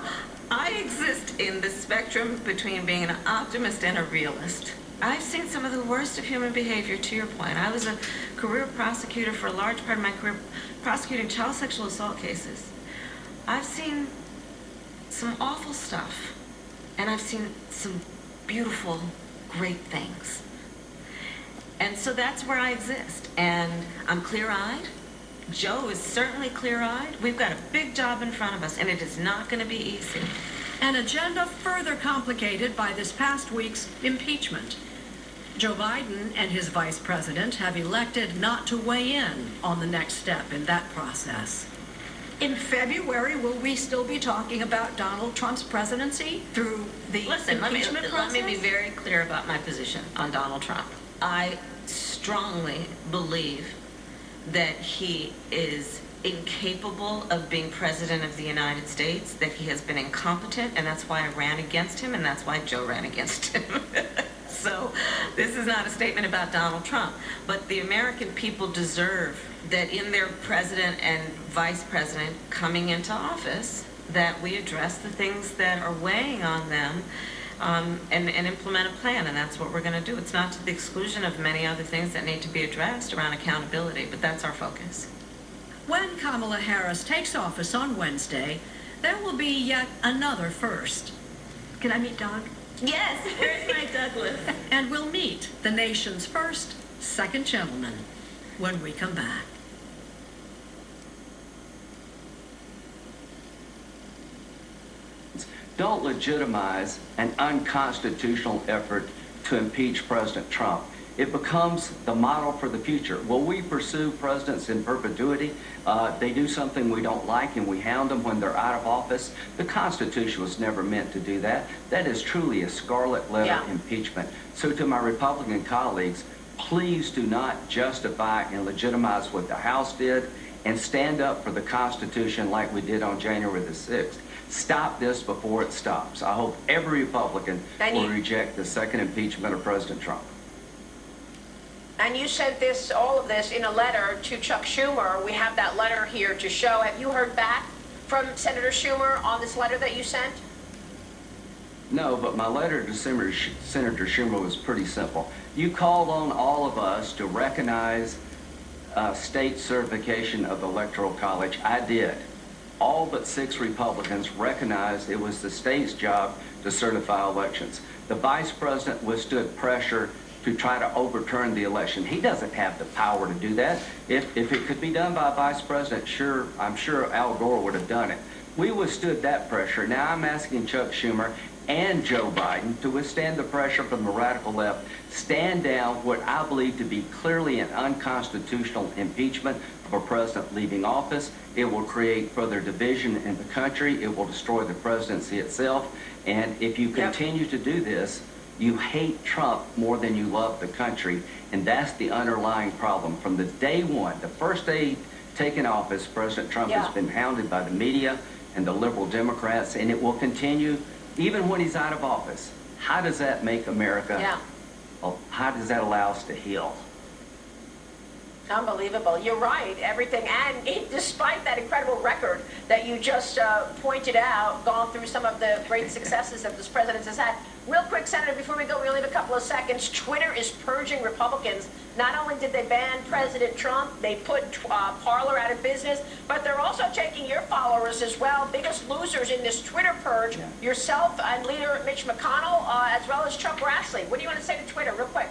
I exist in the spectrum between being an optimist and a realist. I've seen some of the worst of human behavior, to your point. I was a career prosecutor for a large part of my career prosecuting child sexual assault cases. I've seen some awful stuff, and I've seen some beautiful, great things. And so that's where I exist. And I'm clear-eyed. Joe is certainly clear-eyed. We've got a big job in front of us, and it is not going to be easy. An agenda further complicated by this past week's impeachment. Joe Biden and his vice president have elected not to weigh in on the next step in that process. In February, will we still be talking about Donald Trump's presidency through the impeachment process? Let me be very clear about my position on Donald Trump. I strongly believe that he is incapable of being president of the United States, that he has been incompetent, and that's why I ran against him, and that's why Joe ran against him. So this is not a statement about Donald Trump, but the American people deserve that in their president and vice president coming into office, that we address the things that are weighing on them and implement a plan, and that's what we're going to do. It's not to the exclusion of many other things that need to be addressed around accountability, but that's our focus. When Kamala Harris takes office on Wednesday, there will be yet another first. Can I meet Doug? Yes, here's my Douglas. And we'll meet the nation's first second gentleman when we come back. Don't legitimize an unconstitutional effort to impeach President Trump. It becomes the model for the future. Will we pursue presidents in perpetuity? They do something we don't like and we hound them when they're out of office. The Constitution was never meant to do that. That is truly a scarlet letter impeachment. So to my Republican colleagues, please do not justify and legitimize what the House did and stand up for the Constitution like we did on January the 6th. Stop this before it stops. I hope every Republican will reject the second impeachment of President Trump. And you sent this, all of this, in a letter to Chuck Schumer. We have that letter here to show. Have you heard back from Senator Schumer on this letter that you sent? No, but my letter to Senator Schumer was pretty simple. You called on all of us to recognize state certification of the Electoral College. I did. All but 6 Republicans recognized it was the state's job to certify elections. The vice president withstood pressure to try to overturn the election. He doesn't have the power to do that. If it could be done by a vice president, I'm sure Al Gore would have done it. We withstood that pressure. Now I'm asking Chuck Schumer and Joe Biden to withstand the pressure from the radical left, stand down what I believe to be clearly an unconstitutional impeachment of a president leaving office. It will create further division in the country. It will destroy the presidency itself. And if you continue to do this, you hate Trump more than you love the country, and that's the underlying problem. From the day one, the first day taking office, President Trump has been hounded by the media and the liberal Democrats, and it will continue even when he's out of office. How does that make America, how does that allow us to heal? Unbelievable. You're right. Everything. And despite that incredible record that you just pointed out, gone through some of the great successes that this president has had. Real quick, Senator, before we go, we only have a couple of seconds. Twitter is purging Republicans. Not only did they ban President Trump, they put Parler out of business, but they're also taking your followers as well. Biggest losers in this Twitter purge, yourself and leader Mitch McConnell, as well as Chuck Grassley. What do you want to say to Twitter, real quick?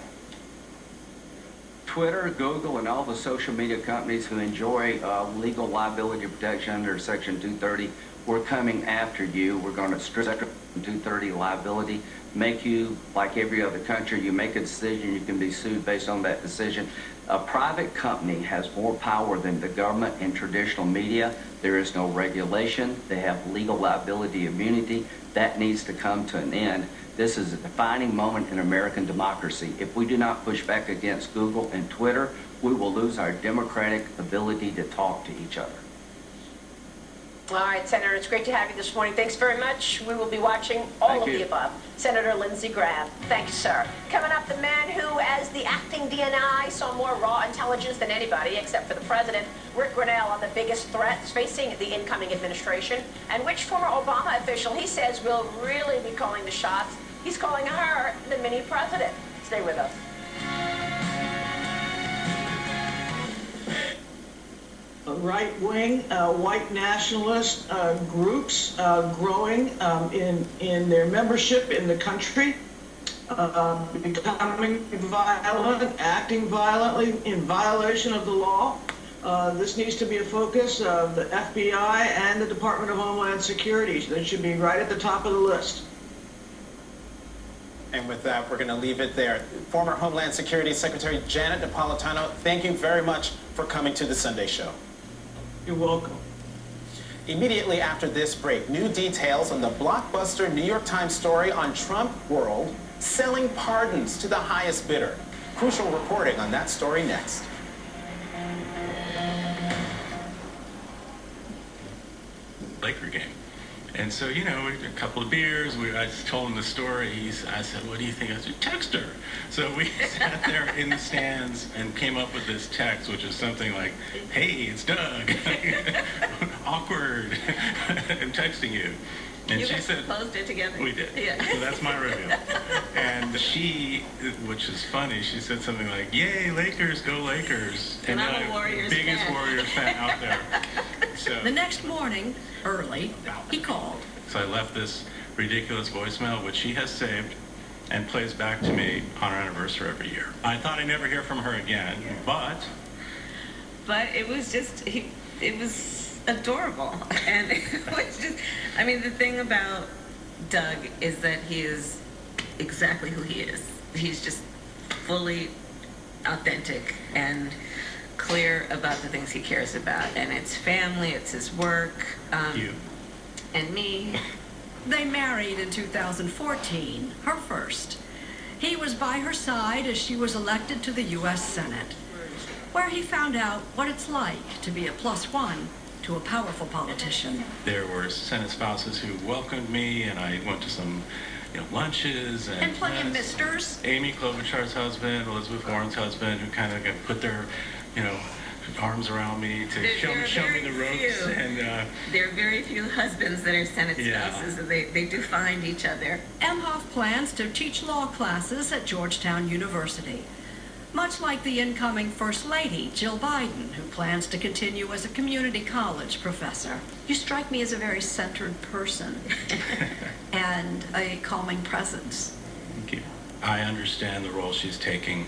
Twitter, Google, and all the social media companies who enjoy legal liability protection under Section 230, we're coming after you. We're going to strip Section 230 liability, make you, like every other country, you make a decision, you can be sued based on that decision. A private company has more power than the government and traditional media. There is no regulation. They have legal liability immunity. That needs to come to an end. This is a defining moment in American democracy. If we do not push back against Google and Twitter, we will lose our democratic ability to talk to each other. All right, Senator, it's great to have you this morning. Thanks very much. We will be watching all of the above. Senator Lindsey Graham. Thank you, sir. Coming up, the man who, as the acting DNI, saw more raw intelligence than anybody except for the president, Rick Grinnell, on the biggest threats facing the incoming administration, and which former Obama official he says will really be calling the shots. He's calling her the mini president. Stay with us. Right-wing white nationalist groups growing in their membership in the country, becoming violent, acting violently in violation of the law. This needs to be a focus of the FBI and the Department of Homeland Security. That should be right at the top of the list. And with that, we're going to leave it there. Former Homeland Security Secretary Janet Napolitano, thank you very much for coming to the Sunday Show. You're welcome. Immediately after this break, new details on the blockbuster New York Times story on Trump World selling pardons to the highest bidder. Crucial reporting on that story next. Laker game. And so, you know, a couple of beers, I told him the story. I said, what do you think? I said, text her. So we sat there in the stands and came up with this text, which is something like, hey, it's Doug. Awkward. I'm texting you. And you she guys said, composed it together? We did. Yeah. So that's my reveal. And she, which is funny, she said something like, yay, Lakers, go Lakers. And I'm a Warriors biggest fan. Warriors fan out there. So, The next morning, early, he called. so I left this ridiculous voicemail, which she has saved and plays back to me on our anniversary every year. I thought I'd never hear from her again, but it was just, it was adorable. And it was just, I mean, the thing about Doug is that he is exactly who he is. He's just fully authentic and clear about the things he cares about. And it's family, it's his work. You. And me. They married in 2014, her first. He was by her side as she was elected to the U.S. Senate, where he found out what it's like to be a +1 to a powerful politician. there were Senate spouses who welcomed me, and I went to some lunches. And plenty of misters. Amy Klobuchar's husband, Elizabeth Warren's husband, who kind of put their, arms around me to show me the ropes. And there are very few husbands that are Senate Yeah. spouses, so they do find each other. Emhoff plans to teach law classes at Georgetown University, much like the incoming First Lady, Jill Biden, who plans to continue as a community college professor. You strike me as a very centered person and a calming presence. Thank you. I understand the role she's taking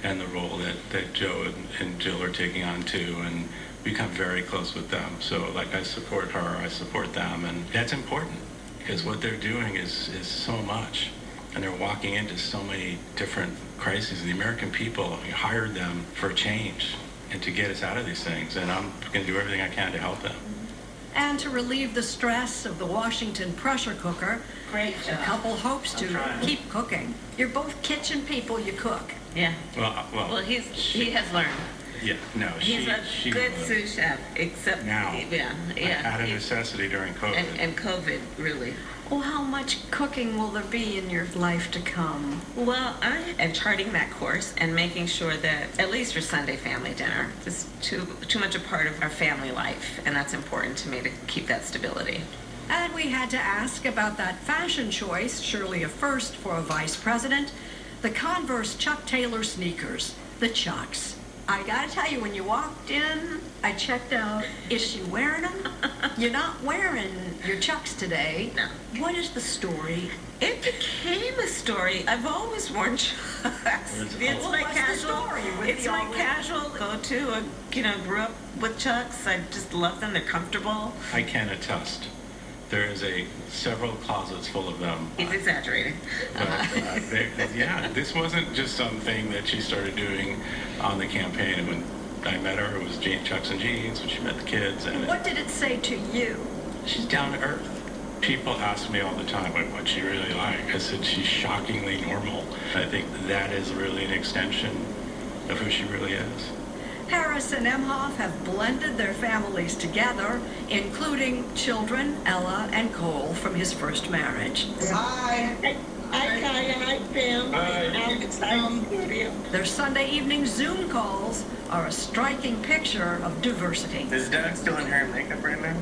and the role that Joe and Jill are taking on too, and become very close with them. So I support her, I support them, and that's important because what they're doing is so much, and they're walking into so many different crises. The American people hired them for change and to get us out of these things, and I'm going to do everything I can to help them. And to relieve the stress of the Washington pressure cooker, Great the job. couple hopes to trying. keep cooking. You're both kitchen people, you cook. Yeah. Well, he has learned. Yeah, no, He's a she good was sous chef, except now. Out of He- necessity during COVID. and COVID, really. Well, how much cooking will there be in your life to come? Well, I am charting that course and making sure that, at least for Sunday family dinner, it's too much a part of our family life, and that's important to me to keep that stability. And we had to ask about that fashion choice, surely a first for a vice president, the Converse Chuck Taylor sneakers, the Chucks. I gotta tell you, when you walked in, I checked out. Is she wearing them? You're not wearing your Chucks today. No. What is the story? It became a story. I've always worn Chucks. It's Well, my what's the casual. story with It's the my already- casual go-to. Grew up with Chucks. I just love them. They're comfortable. I can attest. There is several closets full of them. He's exaggerating. But this wasn't just something that she started doing on the campaign. When I met her, it was Chucks and jeans. When she met the kids, and What did it say to you? she's down to earth. People ask me all the time, what's she really like? I said, she's shockingly normal. I think that is really an extension of who she really is. Harris and Emhoff have blended their families together, including children Ella and Cole from his first marriage. Hi. Hi, Kaya. Hi, Pam. Their Sunday evening Zoom calls are a striking picture of diversity. Is Doug still in her makeup right now?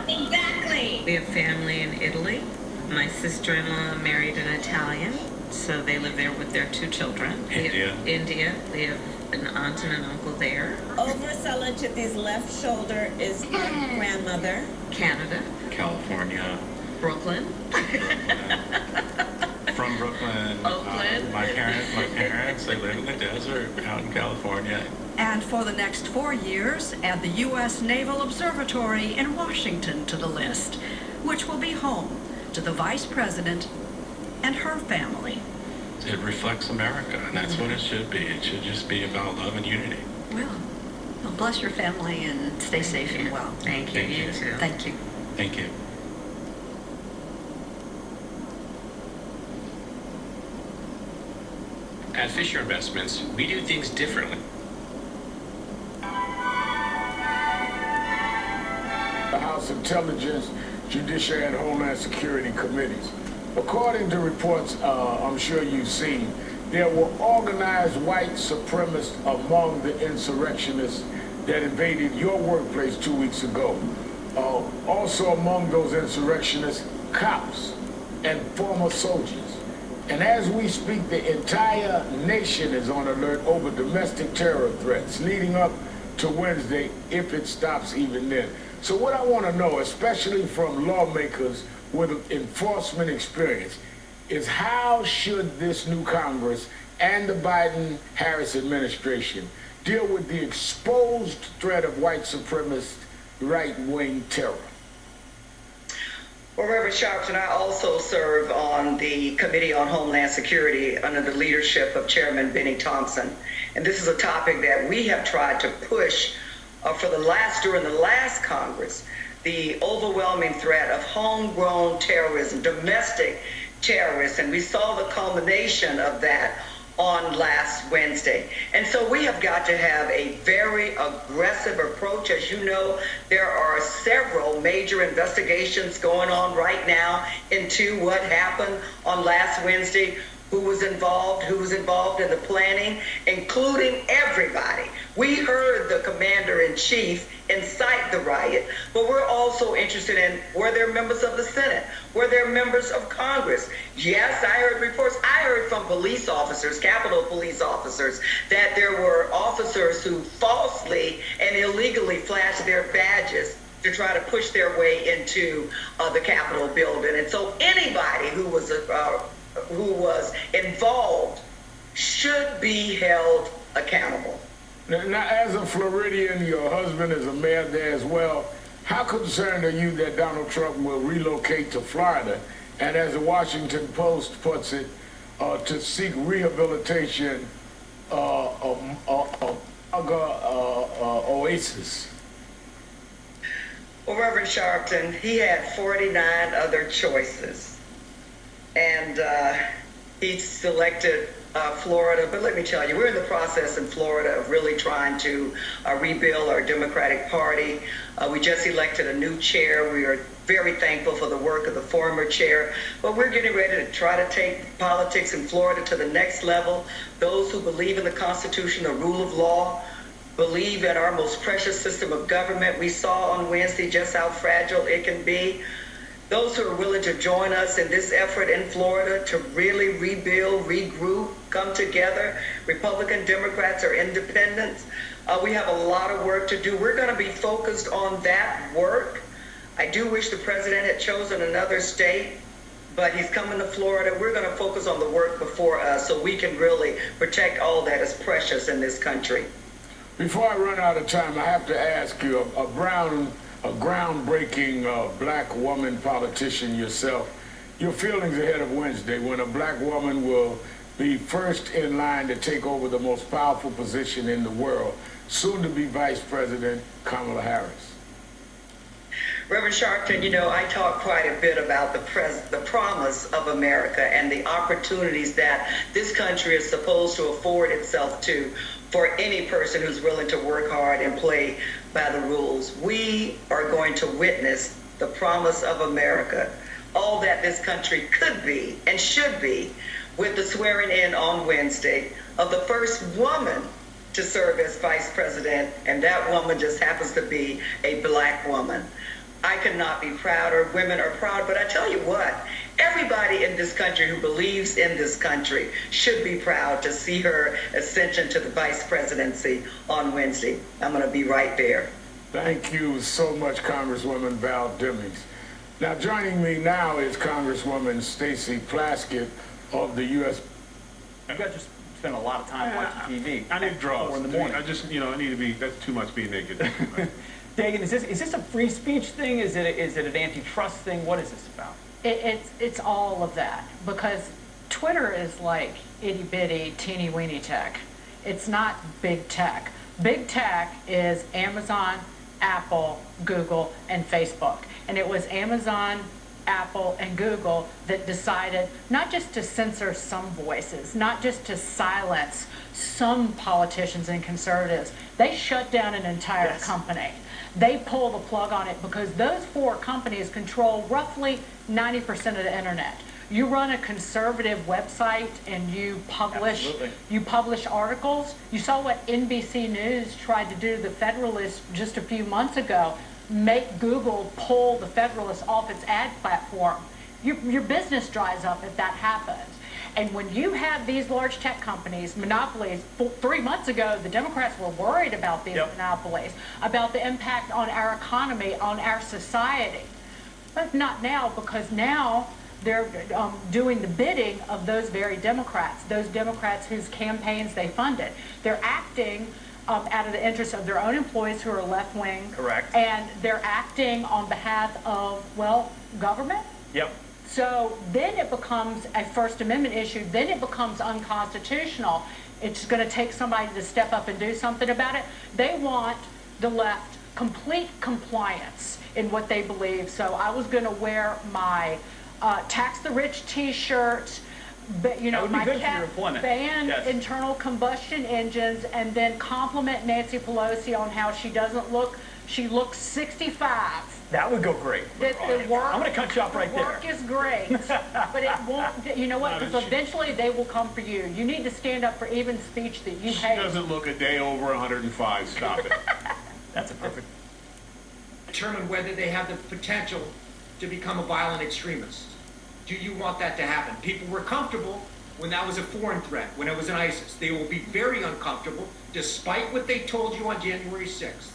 Exactly. We have family in Italy. My sister-in-law married an Italian, so they live there with their 2 children. India. We have an aunt and an uncle there. Over Salachiti's left shoulder is my grandmother. Canada. California. Brooklyn. From Brooklyn. Oakland. My parents, they live in the desert out in California. And for the next 4 years, add the U.S. Naval Observatory in Washington to the list, which will be home to the Vice President and her family. It reflects America, and that's what it should be. It should just be about love and unity. Well, bless your family and stay safe and well. Thank you. You too. Thank you. Thank you. At Fisher Investments, we do things differently. The House Intelligence, Judiciary, and Homeland Security Committees. According to reports I'm sure you've seen, there were organized white supremacists among the insurrectionists that invaded your workplace 2 weeks ago. Also among those insurrectionists, cops and former soldiers. And as we speak, the entire nation is on alert over domestic terror threats leading up to Wednesday, if it stops even then. So what I want to know, especially from lawmakers with enforcement experience, is how should this new Congress and the Biden-Harris administration deal with the exposed threat of white supremacist right-wing terror? Well, Reverend Sharpton, I also serve on the Committee on Homeland Security under the leadership of Chairman Benny Thompson. And this is a topic that we have tried to push during the last Congress, the overwhelming threat of homegrown terrorism, domestic terrorists, and we saw the culmination of that on last Wednesday. And so we have got to have a very aggressive approach. As you know, there are several major investigations going on right now into what happened on last Wednesday, who was involved in the planning, including everybody. We heard the commander-in-chief incite the riot, but we're also interested in, were there members of the Senate? Were there members of Congress? Yes, I heard reports. I heard from police officers, Capitol police officers, that there were officers who falsely and illegally flashed their badges to try to push their way into the Capitol building. And so anybody who was involved should be held accountable. Now, as a Floridian, your husband is a mayor there as well. How concerned are you that Donald Trump will relocate to Florida, and as the Washington Post puts it, to seek rehabilitation oasis? Well, Reverend Sharpton, he had 49 other choices, and he selected Florida. But let me tell you, we're in the process in Florida of really trying to rebuild our Democratic Party. We just elected a new chair. We are very thankful for the work of the former chair, but we're getting ready to try to take politics in Florida to the next level. Those who believe in the Constitution, the rule of law, believe in our most precious system of government. We saw on Wednesday just how fragile it can be. Those who are willing to join us in this effort in Florida to really rebuild, regroup, come together, Republican, Democrats, or independents, we have a lot of work to do. We're going to be focused on that work. I do wish the president had chosen another state, but he's coming to Florida. We're going to focus on the work before us so we can really protect all that is precious in this country. Before I run out of time, I have to ask you, a groundbreaking black woman politician yourself, your feelings ahead of Wednesday when a black woman will be first in line to take over the most powerful position in the world, soon to be Vice President Kamala Harris? Reverend Sharpton, you know, I talk quite a bit about the promise of America and the opportunities that this country is supposed to afford itself to for any person who's willing to work hard and play by the rules. We are going to witness the promise of America, all that this country could be and should be, with the swearing in on Wednesday of the first woman to serve as vice president, and that woman just happens to be a black woman. I could not be prouder. Women are proud, but I tell you what, everybody in this country who believes in this country should be proud to see her ascension to the vice presidency on Wednesday. I'm going to be right there. Thank you so much, Congresswoman Val Demings. Now, joining me now is Congresswoman Stacey Plaskett of the U.S. You guys just spend a lot of time watching TV. I need draws. In the morning. I just, I need to be, that's too much being naked. Dagan, is this a free speech thing? Is it an antitrust thing? What is this about? It's all of that, because Twitter is like itty bitty teeny weeny tech. It's not big tech. Big tech is Amazon, Apple, Google, and Facebook. And it was Amazon, Apple, and Google that decided not just to censor some voices, not just to silence some politicians and conservatives. They shut down an entire company. They pull the plug on it because those four companies control roughly 90% of the internet. You run a conservative website and you publish articles. You saw what NBC News tried to do to the Federalist just a few months ago, make Google pull the Federalist off its ad platform. Your business dries up if that happens. And when you have these large tech companies, monopolies, 3 months ago, the Democrats were worried about these monopolies, about the impact on our economy, on our society. But not now, because now they're doing the bidding of those very Democrats whose campaigns they funded. They're acting out of the interest of their own employees who are left-wing. Correct. And they're acting on behalf of, well, government. Yep. So then it becomes a First Amendment issue. Then it becomes unconstitutional. It's going to take somebody to step up and do something about it. They want the left complete compliance in what they believe. So I was going to wear my Tax the Rich T-shirt, my cap, ban internal combustion engines, and then compliment Nancy Pelosi on how she looks 65. That would go great. The work, I'm going to cut you off right there. Work is great, but it won't. You know what? Because eventually they will come for you. You need to stand up for even speech that you hate. She doesn't look a day over 105. Stop it. That's a perfect. Determine whether they have the potential to become a violent extremist. Do you want that to happen? People were comfortable when that was a foreign threat, when it was an ISIS. They will be very uncomfortable, despite what they told you on January 6th,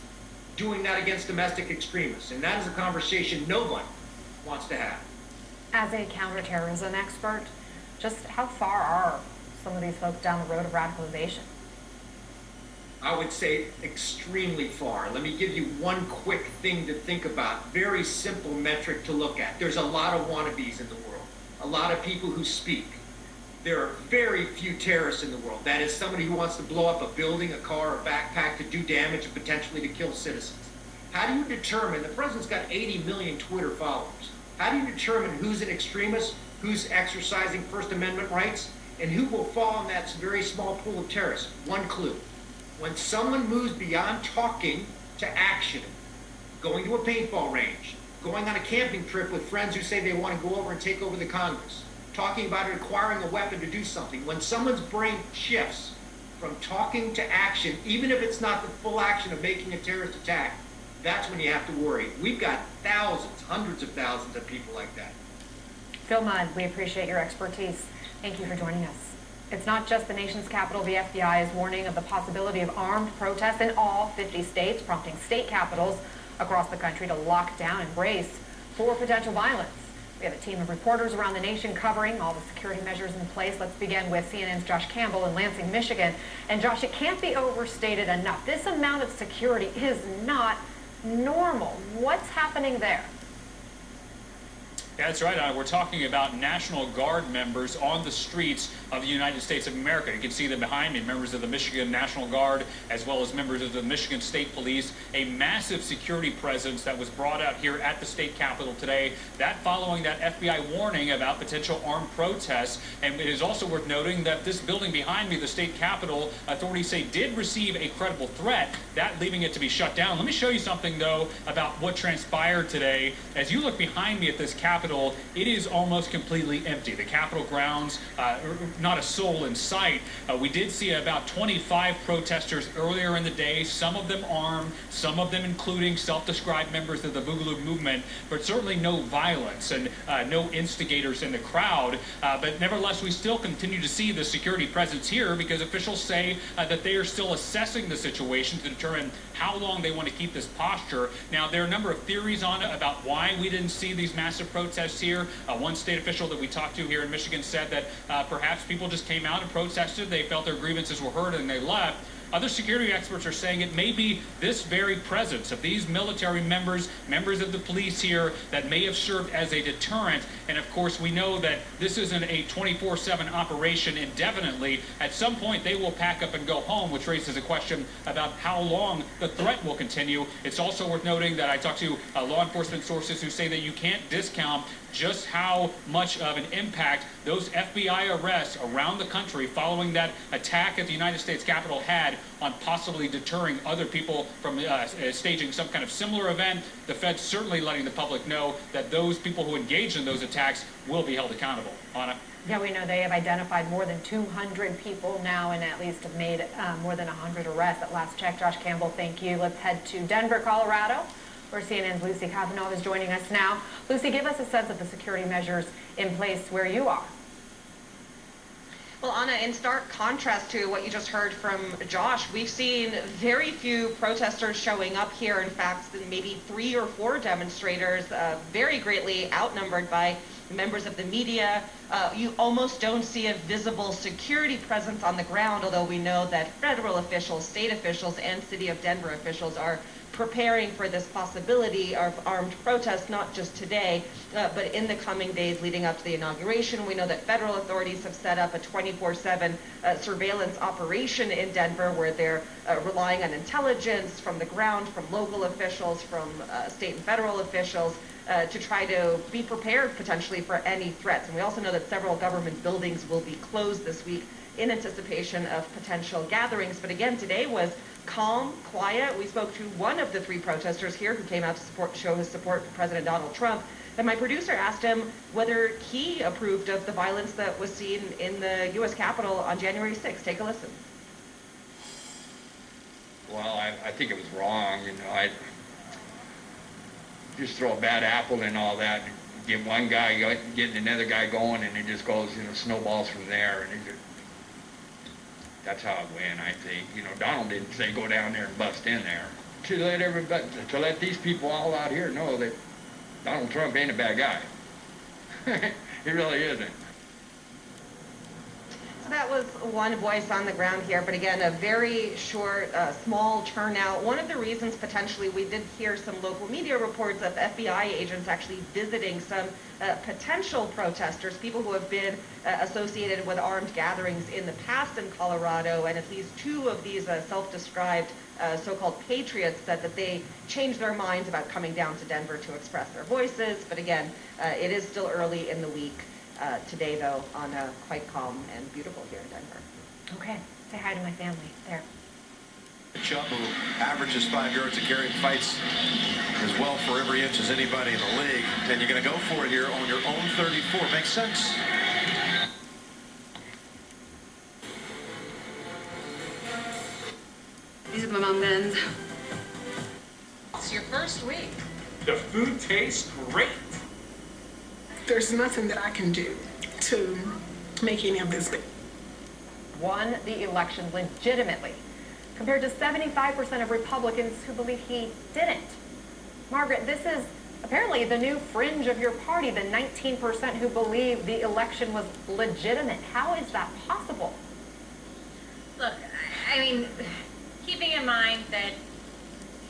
doing that against domestic extremists. And that is a conversation no one wants to have. As a counterterrorism expert, just how far are some of these folks down the road of radicalization? I would say extremely far. Let me give you one quick thing to think about. Very simple metric to look at. There's a lot of wannabes in the world. A lot of people who speak. There are very few terrorists in the world. That is somebody who wants to blow up a building, a car, a backpack, to do damage and potentially to kill citizens. How do you determine, the president's got 80 million Twitter followers. How do you determine who's an extremist, who's exercising First Amendment rights, and who will fall in that very small pool of terrorists? One clue. When someone moves beyond talking to action, going to a paintball range, going on a camping trip with friends who say they want to go over and take over the Congress, talking about acquiring a weapon to do something. When someone's brain shifts from talking to action, even if it's not the full action of making a terrorist attack, that's when you have to worry. We've got thousands, hundreds of thousands of people like that. Phil Mudd, we appreciate your expertise. Thank you for joining us. It's not just the nation's capital. The FBI is warning of the possibility of armed protests in all 50 states, prompting state capitals across the country to lock down and brace for potential violence. We have a team of reporters around the nation covering all the security measures in place. Let's begin with CNN's Josh Campbell in Lansing, Michigan. And Josh, it can't be overstated enough. This amount of security is not normal. What's happening there? Yeah, that's right. We're talking about National Guard members on the streets of the United States of America. You can see them behind me, members of the Michigan National Guard, as well as members of the Michigan State Police. A massive security presence that was brought out here at the state capitol today. That following that FBI warning about potential armed protests. And it is also worth noting that this building behind me, the state capitol, authorities say did receive a credible threat, that leaving it to be shut down. Let me show you something, though, about what transpired today. As you look behind me at this capitol, it is almost completely empty. The Capitol grounds, not a soul in sight. We did see about 25 protesters earlier in the day, some of them armed, some of them including self-described members of the Boogaloo movement, but certainly no violence and no instigators in the crowd. But nevertheless, we still continue to see the security presence here because officials say that they are still assessing the situation to determine how long they want to keep this posture. Now, there are a number of theories on it about why we didn't see these massive protests here. One state official that we talked to here in Michigan said that perhaps people just came out and protested. They felt their grievances were heard and they left. Other security experts are saying it may be this very presence of these military members, members of the police here, that may have served as a deterrent. And of course, we know that this isn't a 24/7 operation indefinitely. At some point, they will pack up and go home, which raises a question about how long the threat will continue. It's also worth noting that I talked to law enforcement sources who say that you can't discount just how much of an impact those FBI arrests around the country following that attack at the United States Capitol had on possibly deterring other people from staging some kind of similar event. The Fed's certainly letting the public know that those people who engaged in those attacks will be held accountable. Anna? Yeah, we know they have identified more than 200 people now and at least have made more than 100 arrests at last check. Josh Campbell, thank you. Let's head to Denver, Colorado, where CNN's Lucy Kavanagh is joining us now. Lucy, give us a sense of the security measures in place where you are. Well, Anna, in stark contrast to what you just heard from Josh, we've seen very few protesters showing up here. In fact, maybe 3 or 4 demonstrators, very greatly outnumbered by members of the media. You almost don't see a visible security presence on the ground, although we know that federal officials, state officials, and City of Denver officials are preparing for this possibility of armed protests, not just today, but in the coming days leading up to the inauguration. We know that federal authorities have set up a 24/7 surveillance operation in Denver where they're relying on intelligence from the ground, from local officials, from state and federal officials, to try to be prepared potentially for any threats. And we also know that several government buildings will be closed this week in anticipation of potential gatherings. But again, today was calm, quiet. We spoke to one of the 3 protesters here who came out to show his support for President Donald Trump. And my producer asked him whether he approved of the violence that was seen in the U.S. Capitol on January 6th. Take a listen. Well, I think it was wrong. You know, I just throw a bad apple and all that, and get one guy getting another guy going, and it just goes, snowballs from there. And that's how it went, I think. Donald didn't say go down there and bust in there. To let these people all out here know that Donald Trump ain't a bad guy. He really isn't. So that was one voice on the ground here, but again, a very short, small turnout. One of the reasons potentially we did hear some local media reports of FBI agents actually visiting some potential protesters, people who have been associated with armed gatherings in the past in Colorado, and at least 2 of these self-described so-called patriots said that they changed their minds about coming down to Denver to express their voices. But again, it is still early in the week. Today, though, on quite calm and beautiful here in Denver. Okay, say hi to my family there. Chubb, who averages 5 yards a carry and fights as well for every inch as anybody in the league, and you're going to go for it here on your own 34. Makes sense. These are my mom Ben's. It's your first week. The food tastes great. There's nothing that I can do to make any of this. Won the election legitimately, compared to 75% of Republicans who believe he didn't. Margaret, this is apparently the new fringe of your party, the 19% who believe the election was legitimate. How is that possible? Look, I mean, keeping in mind that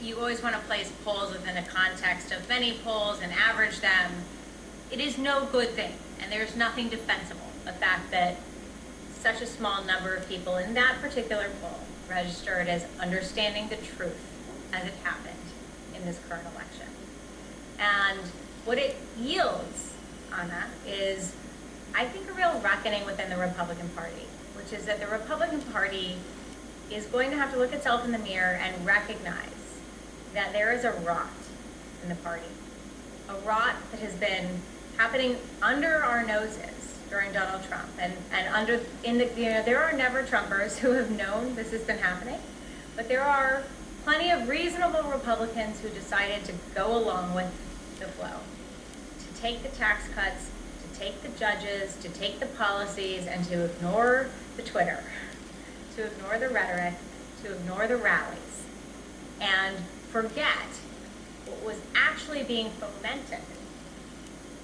you always want to place polls within the context of many polls and average them, it is no good thing, and there's nothing defensible. The fact that such a small number of people in that particular poll registered as understanding the truth as it happened in this current election. And what it yields, Anna, is, I think, a real reckoning within the Republican Party, which is that the Republican Party is going to have to look itself in the mirror and recognize that there is a rot in the party. A rot that has been happening under our noses during Donald Trump. And there are never Trumpers who have known this has been happening, but there are plenty of reasonable Republicans who decided to go along with the flow, to take the tax cuts, to take the judges, to take the policies, and to ignore the Twitter, to ignore the rhetoric, to ignore the rallies, and forget what was actually being fomented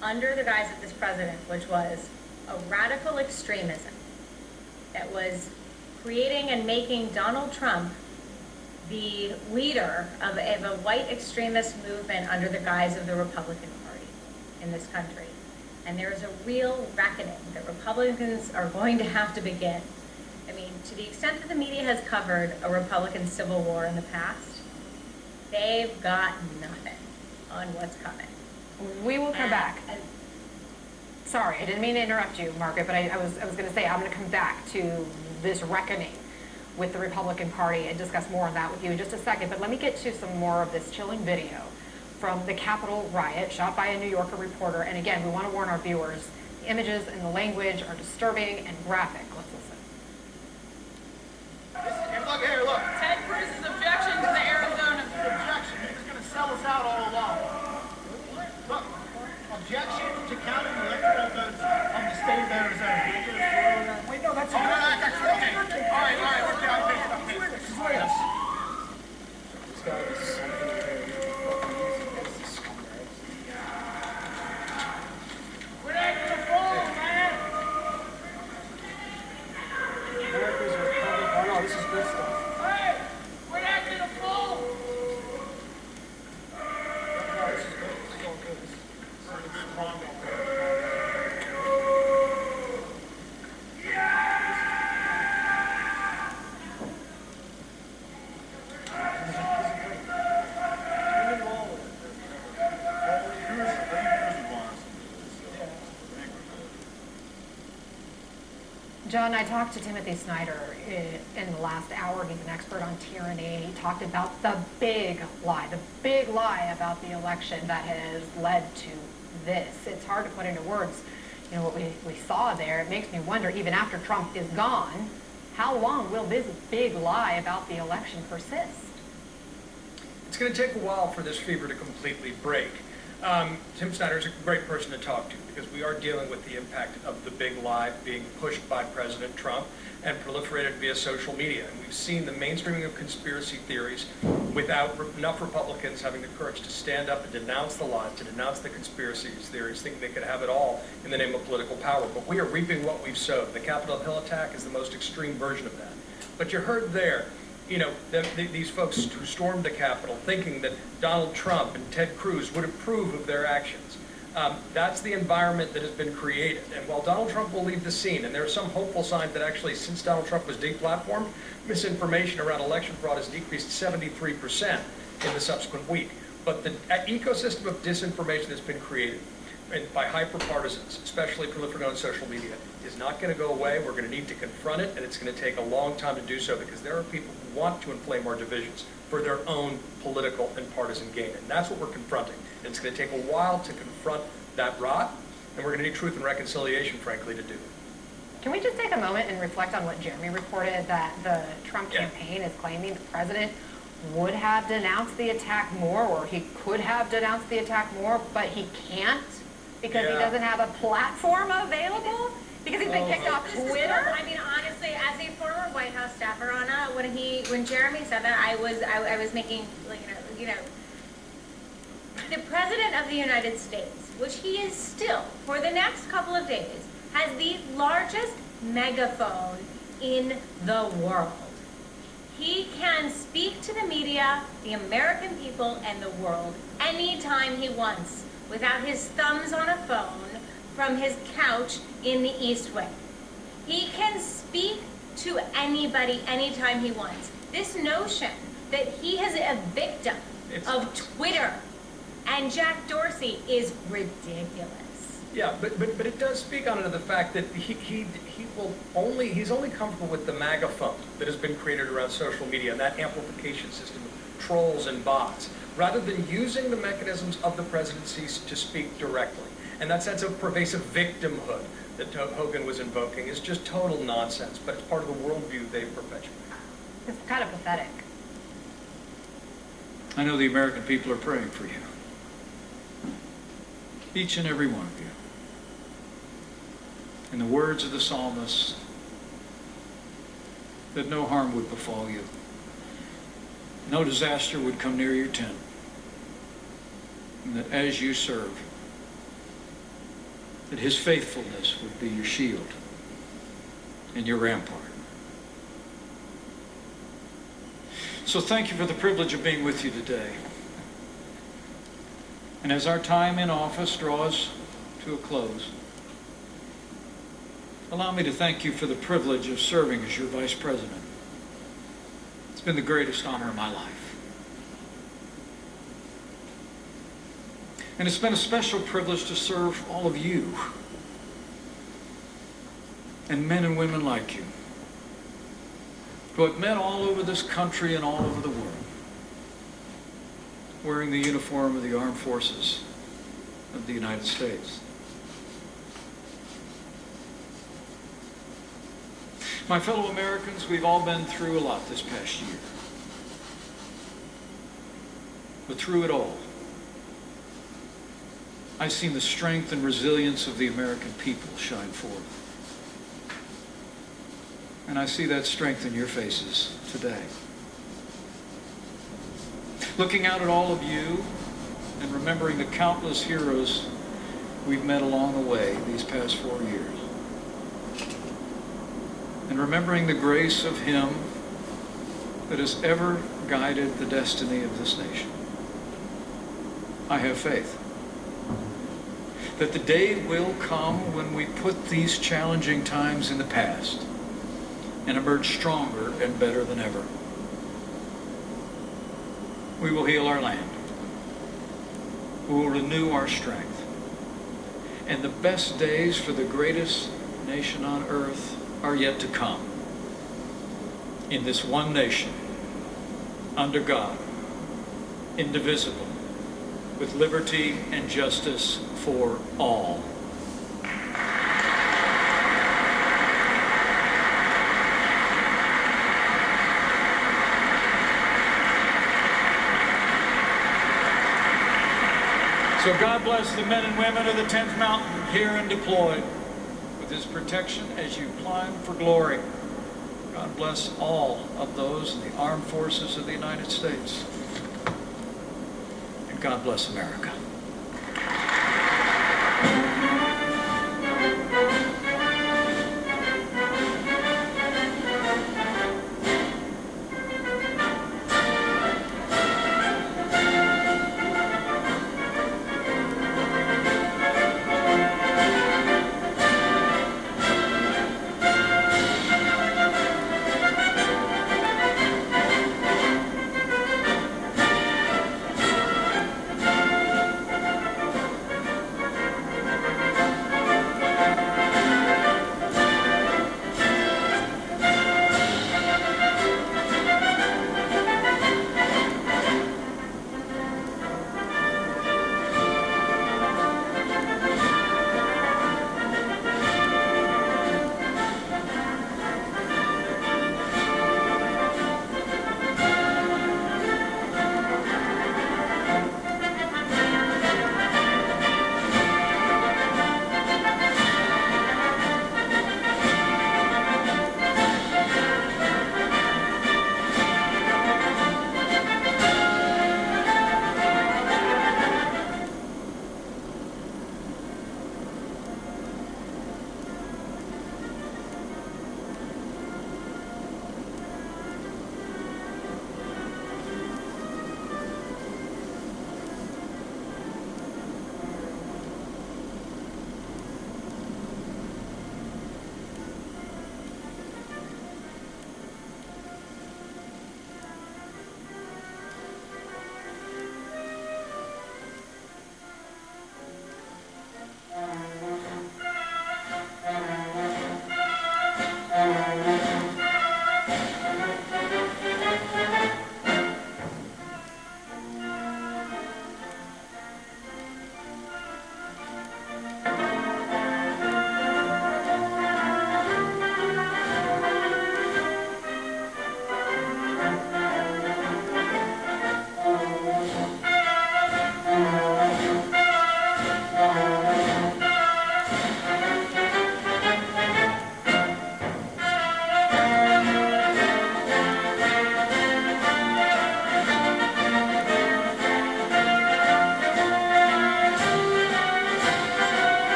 under the guise of this president, which was a radical extremism that was creating and making Donald Trump the leader of a white extremist movement under the guise of the Republican Party in this country. And there is a real reckoning that Republicans are going to have to begin. I mean, to the extent that the media has covered a Republican civil war in the past, they've got nothing on what's coming. We will come back. Sorry, I didn't mean to interrupt you, Margaret, but I was going to say I'm going to come back to this reckoning with the Republican Party and discuss more on that with you in just a second. But let me get to some more of this chilling video from the Capitol riot shot by a New Yorker reporter. And again, we want to warn our viewers, the images and the language are disturbing and graphic. Let's listen. Look here, look. Ted Cruz's objection to the Arizona objection. He was going to sell us out all along. Look, objection to counting electoral votes on the state of Arizona. Wait, no, that's okay. All right, we're down. This is what this guy is. We're acting a fool, man. Oh no, this is good stuff. Hey, we're acting a fool. No, this is good. This is all good. This is wrong. John, I talked to Timothy Snyder in the last hour. He's an expert on tyranny. He talked about the big lie about the election that has led to this. It's hard to put into words, what we saw there. It makes me wonder, even after Trump is gone, how long will this big lie about the election persist? It's going to take a while for this fever to completely break. Tim Snyder is a great person to talk to because we are dealing with the impact of the big lie being pushed by President Trump and proliferated via social media. And we've seen the mainstreaming of conspiracy theories without enough Republicans having the courage to stand up and denounce the lies, to denounce the conspiracy theories, thinking they could have it all in the name of political power. But we are reaping what we've sowed. The Capitol Hill attack is the most extreme version of that. But you heard there, these folks who stormed the Capitol thinking that Donald Trump and Ted Cruz would approve of their actions. That's the environment that has been created. And while Donald Trump will leave the scene, and there are some hopeful signs that actually since Donald Trump was deplatformed, misinformation around election fraud has decreased 73% in the subsequent week. But the ecosystem of disinformation that's been created by hyper-partisans, especially proliferating on social media, is not going to go away. We're going to need to confront it, and it's going to take a long time to do so because there are people who want to inflame our divisions for their own political and partisan gain. And that's what we're confronting. And it's going to take a while to confront that rot, and we're going to need truth and reconciliation, frankly, to do it. Can we just take a moment and reflect on what Jeremy reported, that the Trump campaign is claiming the president would have denounced the attack more, or he could have denounced the attack more, but he can't because he doesn't have a platform available? Because he's been kicked off Twitter? I mean, honestly, as a former White House staffer, Anna, when Jeremy said that, I was making, the President of the United States, which he is still, for the next couple of days, has the largest megaphone in the world. He can speak to the media, the American people, and the world anytime he wants without his thumbs on a phone from his couch in the East Wing. He can speak to anybody anytime he wants. This notion that he is a victim of Twitter and Jack Dorsey is ridiculous. Yeah, but it does speak on to the fact that he's only comfortable with the MAGA phone that has been created around social media and that amplification system of trolls and bots, rather than using the mechanisms of the presidency to speak directly. And that sense of pervasive victimhood that Hogan was invoking is just total nonsense, but it's part of the worldview they perpetuate. It's kind of pathetic. I know the American people are praying for you. Each and every one of you. In the words of the psalmist, that no harm would befall you. No disaster would come near your tent. And that as you serve, that his faithfulness would be your shield and your rampart. So thank you for the privilege of being with you today. And as our time in office draws to a close, allow me to thank you for the privilege of serving as your vice president. It's been the greatest honor of my life. And it's been a special privilege to serve all of you and men and women like you who have met all over this country and all over the world wearing the uniform of the armed forces of the United States. My fellow Americans, we've all been through a lot this past year. But through it all, I've seen the strength and resilience of the American people shine forth. And I see that strength in your faces today. Looking out at all of you and remembering the countless heroes we've met along the way these past 4 years. And remembering the grace of him that has ever guided the destiny of this nation. I have faith that the day will come when we put these challenging times in the past and emerge stronger and better than ever. We will heal our land. We will renew our strength. And the best days for the greatest nation on earth are yet to come. In this one nation, under God, indivisible, with liberty and justice for all. So God bless the men and women of the 10th Mountain here and deployed with his protection as you climb for glory. God bless all of those in the armed forces of the United States. And God bless America.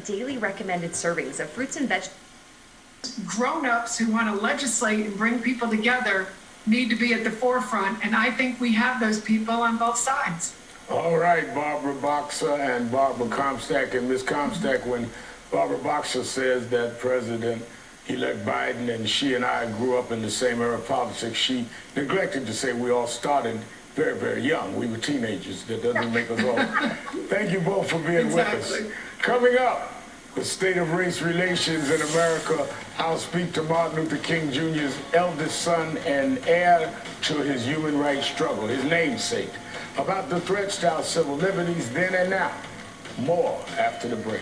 daily recommended servings of fruits and vegetables. Grown-ups who want to legislate and bring people together need to be at the forefront, and I think we have those people on both sides. All right, Barbara Boxer and Barbara Comstock. And Ms. Comstock, when Barbara Boxer says that President-elect Biden and she and I grew up in the same era of politics, she neglected to say we all started very, very young. We were teenagers. That doesn't make us old. Thank you both for being with us. Coming up, the state of race relations in America. I'll speak to Martin Luther King Jr.'s eldest son and heir to his human rights struggle, his namesake, about the threats to our civil liberties then and now. More after the break.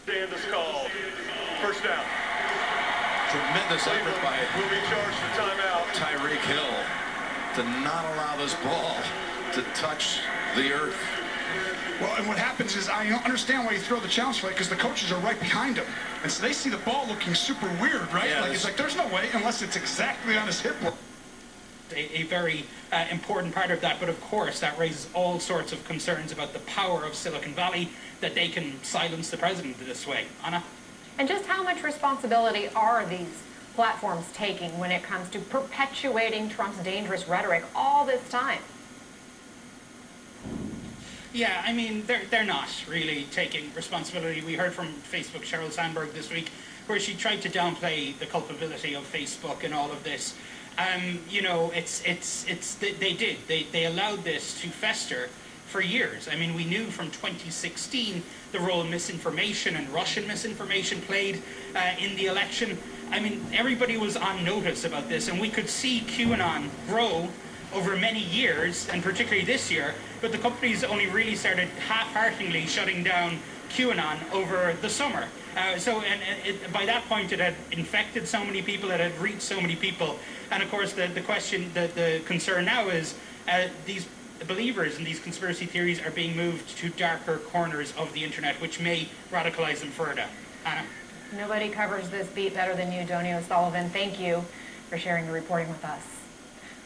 Stand is called. First down. Tremendous effort by will be charged for timeout. Tyreek Hill to not allow this ball to touch the earth. Well, and what happens is I don't understand why you throw the challenge flag, because the coaches are right behind him. And so they see the ball looking super weird, right? Yeah, like, it's like, there's no way unless it's exactly on his hip. A very important part of that, but of course that raises all sorts of concerns about the power of Silicon Valley, that they can silence the president this way. Anna? And just how much responsibility are these platforms taking when it comes to perpetuating Trump's dangerous rhetoric all this time? Yeah, I mean, they're not really taking responsibility. We heard from Facebook Sheryl Sandberg this week, where she tried to downplay the culpability of Facebook and all of this. You know, they allowed this to fester for years. I mean, we knew from 2016 the role misinformation and Russian misinformation played in the election. I mean, everybody was on notice about this, and we could see QAnon grow over many years, and particularly this year, but the companies only really started half-heartedly shutting down QAnon over the summer. By that point, it had infected so many people, it had reached so many people, and of course the concern now is these believers in these conspiracy theories are being moved to darker corners of the internet, which may radicalize them further. Anna? Nobody covers this beat better than you, Donnie O'Sullivan. Thank you for sharing the reporting with us.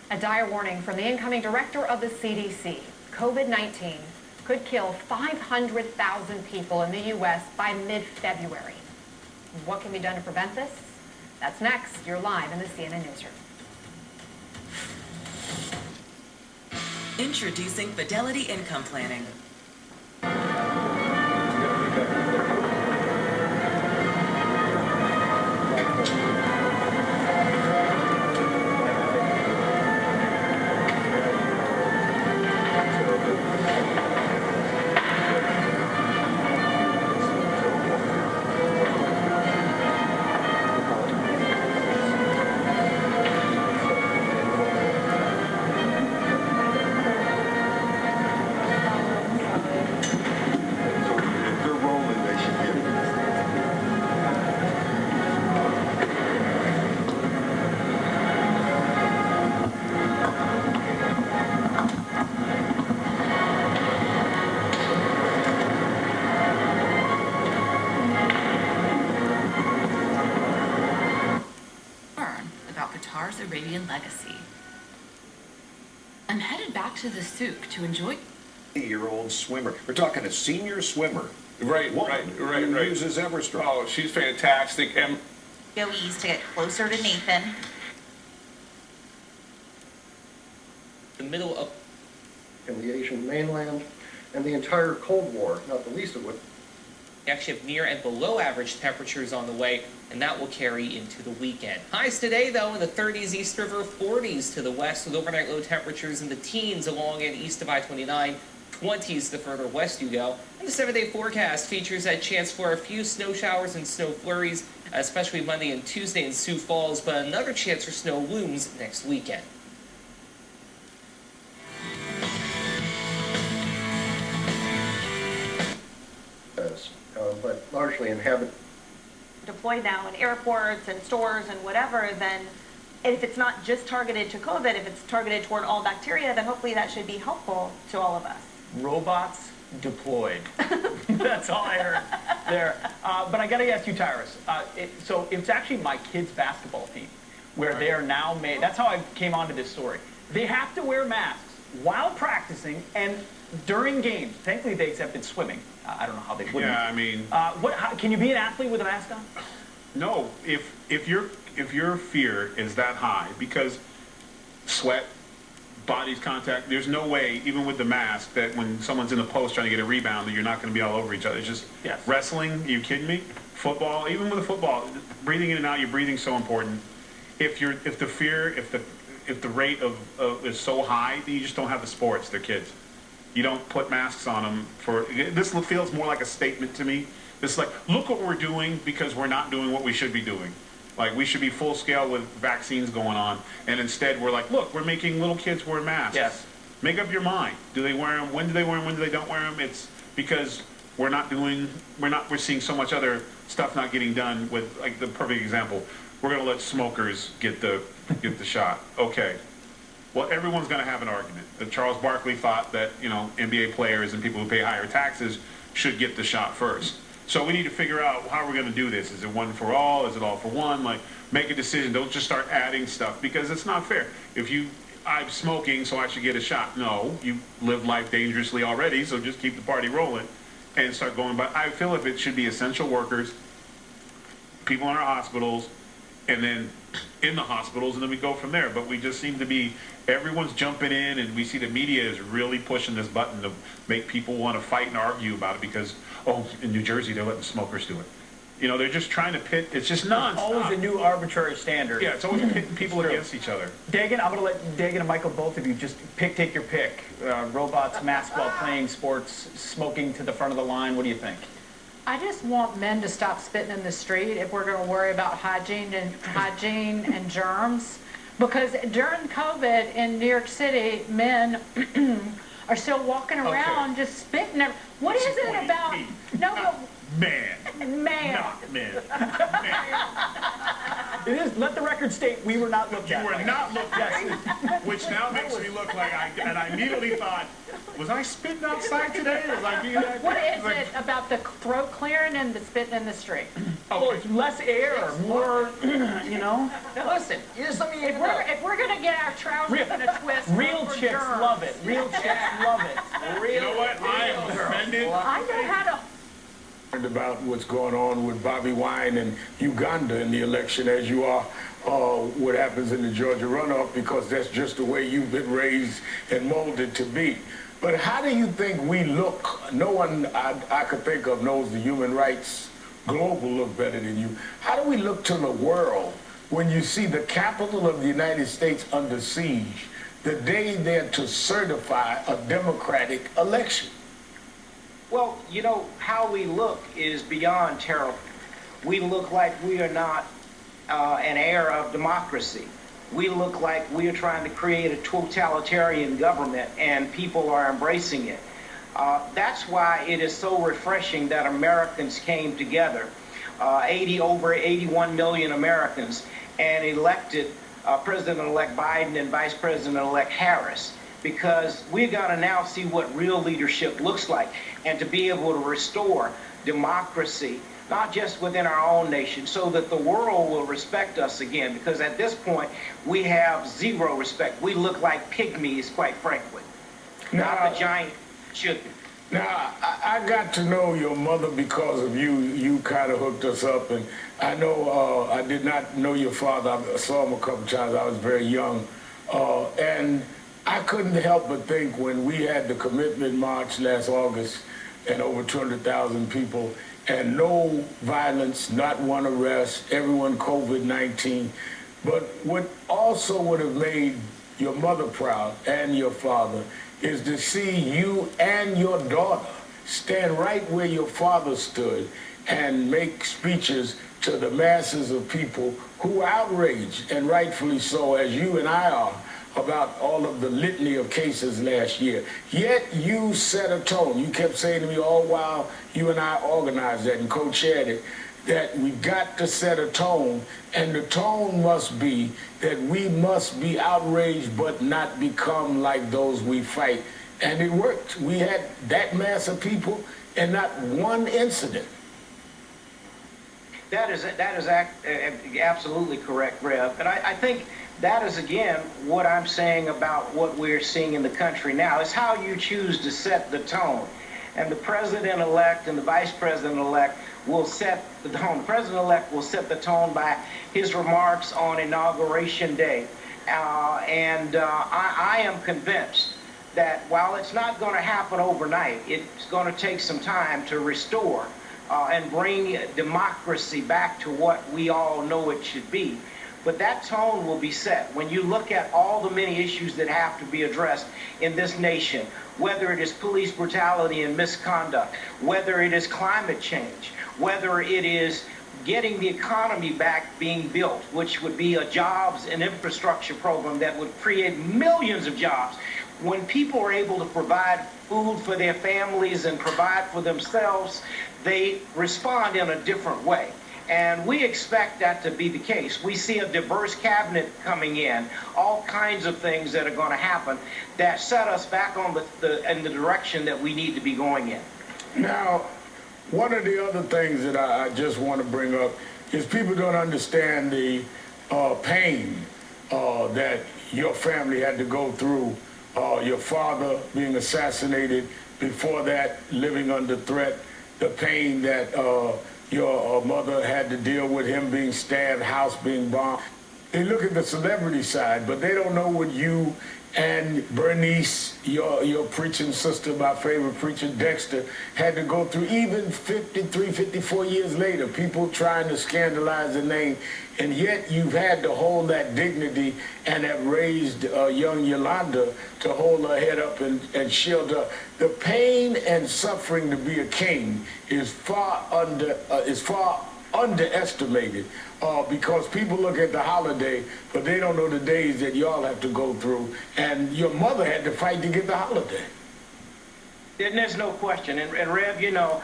A dire warning from the incoming director of the CDC. COVID-19 could kill 500,000 people in the U.S. by mid-February. What can be done to prevent this? That's next. You're live in the CNN Newsroom. Introducing Fidelity Income Planning. Arabian legacy. I'm headed back to the SIOUX to enjoy. Year-old swimmer. We're talking a senior swimmer. Right. Uses Everstrong. Oh, she's fantastic. And East to get closer to Nathan. The middle of and the Asian mainland and the entire Cold War, not the least of which. We actually have near and below average temperatures on the way, and that will carry into the weekend. Highs today, though, in the 30s East River, 40s to the west, with overnight low temperatures in the teens along and east of I-29, 20s the further west you go. And the 7-day forecast features that chance for a few snow showers and snow flurries, especially Monday and Tuesday in Sioux Falls, but another chance for snow looms next weekend. But largely inhabited. Deployed now in airports and stores and whatever, then if it's not just targeted to COVID, if it's targeted toward all bacteria, then hopefully that should be helpful to all of us. Robots deployed. That's all I heard there. But I got to ask you, Tyrus. So it's actually my kids' basketball team. where they are now made. That's how I came onto this story. They have to wear masks while practicing and during games. Thankfully, they accepted swimming. I don't know how they wouldn't. Yeah, I mean, can you be an athlete with a mask on? no. If your fear is that high because sweat, body's contact, there's no way, even with the mask, that when someone's in the post trying to get a rebound, that you're not going to be all over each other. It's just wrestling. Are you kidding me? Football, even with a football, breathing in and out, your breathing's so important. If the rate of is so high, then you just don't have the sports. They're kids. You don't put masks on them this feels more like a statement to me. It's like, look what we're doing because we're not doing what we should be doing. Like, we should be full scale with vaccines going on, and instead we're like, look, we're making little kids wear masks. Yes. Make up your mind. Do they wear them? When do they wear them? When do they don't wear them? It's because we're seeing so much other stuff not getting done with, like, the perfect example. We're going to let smokers get the shot. Okay. Well, everyone's going to have an argument. Charles Barkley thought that, NBA players and people who pay higher taxes should get the shot first. So we need to figure out how we're going to do this. Is it one for all? Is it all for one? Like, make a decision. Don't just start adding stuff because it's not fair. I'm smoking, so I should get a shot. No, you live life dangerously already, so just keep the party rolling and start going. But I feel if it should be essential workers, people in our hospitals, and then in the hospitals, and then we go from there. But we just seem to be, everyone's jumping in, and we see the media is really pushing this button to make people want to fight and argue about it because, in New Jersey, they're letting smokers do it. They're just trying to pit, it's just nonstop. Always a new arbitrary standard. Yeah, it's always pitting people against each other. Dagan, I'm going to let Dagan and Michael, both of you, just take your pick. Robots, mask while playing sports, smoking to the front of the line. What do you think? I just want men to stop spitting in the street if we're going to worry about hygiene and germs. Because during COVID in New York City, men are still walking around just spitting. What is it about? Man. Not men. It is. Let the record state we were not looked at. You were not looked at, which now makes me look like I immediately thought, was I spitting outside today? Was I being that? What is it about the throat clearing and the spitting in the street? Oh, it's less air, more, Listen, if we're going to get our trousers in a twist, real chicks love it. Real chicks love it. You know what? I am offended. I know how to. About what's going on with Bobby Wine and Uganda in the election as you are what happens in the Georgia runoff, because that's just the way you've been raised and molded to be. But how do you think we look? No one I could think of knows the human rights global look better than you. How do we look to the world when you see the capital of the United States under siege the day they're to certify a democratic election? Well, how we look is beyond terrible. We look like we are not an heir of democracy. We look like we are trying to create a totalitarian government, and people are embracing it. That's why it is so refreshing that Americans came together, over 81 million Americans, and elected President-elect Biden and Vice President-elect Harris. Because we've got to now see what real leadership looks like, and to be able to restore democracy, not just within our own nation, so that the world will respect us again. Because at this point, we have zero respect. We look like pygmies, quite frankly, not the giant should be. Now, I got to know your mother because of you. You kind of hooked us up, and I know I did not know your father. I saw him a couple times. I was very young, and I couldn't help but think when we had the commitment march last August and over 200,000 people and no violence, not one arrest, everyone COVID-19. But what also would have made your mother proud and your father is to see you and your daughter stand right where your father stood and make speeches to the masses of people who are outraged, and rightfully so, as you and I are, about all of the litany of cases last year. Yet you set a tone. You kept saying to me all while you and I organized that and co-chaired it, that we got to set a tone, and the tone must be that we must be outraged but not become like those we fight. And it worked. We had that mass of people and not one incident. That is absolutely correct, Rev. And I think that is, again, what I'm saying about what we're seeing in the country now. It's how you choose to set the tone. And the president-elect and the vice president-elect will set the tone. The president-elect will set the tone by his remarks on Inauguration Day. I am convinced that while it's not going to happen overnight, it's going to take some time to restore and bring democracy back to what we all know it should be. But that tone will be set when you look at all the many issues that have to be addressed in this nation, whether it is police brutality and misconduct, whether it is climate change, whether it is getting the economy back being built, which would be a jobs and infrastructure program that would create millions of jobs. When people are able to provide food for their families and provide for themselves, they respond in a different way. And we expect that to be the case. We see a diverse cabinet coming in, all kinds of things that are going to happen that set us back on in the direction that we need to be going in. Now, one of the other things that I just want to bring up is people don't understand the pain that your family had to go through. Your father being assassinated, before that living under threat, the pain that your mother had to deal with, him being stabbed, house being bombed. They look at the celebrity side, but they don't know what you and Bernice, your preaching sister, my favorite preacher, Dexter, had to go through even 53, 54 years later, people trying to scandalize the name, and yet you've had to hold that dignity and have raised young Yolanda to hold her head up and shield her. The pain and suffering to be a king is far underestimated because people look at the holiday, but they don't know the days that y'all have to go through. And your mother had to fight to get the holiday. And there's no question. And Rev, you know,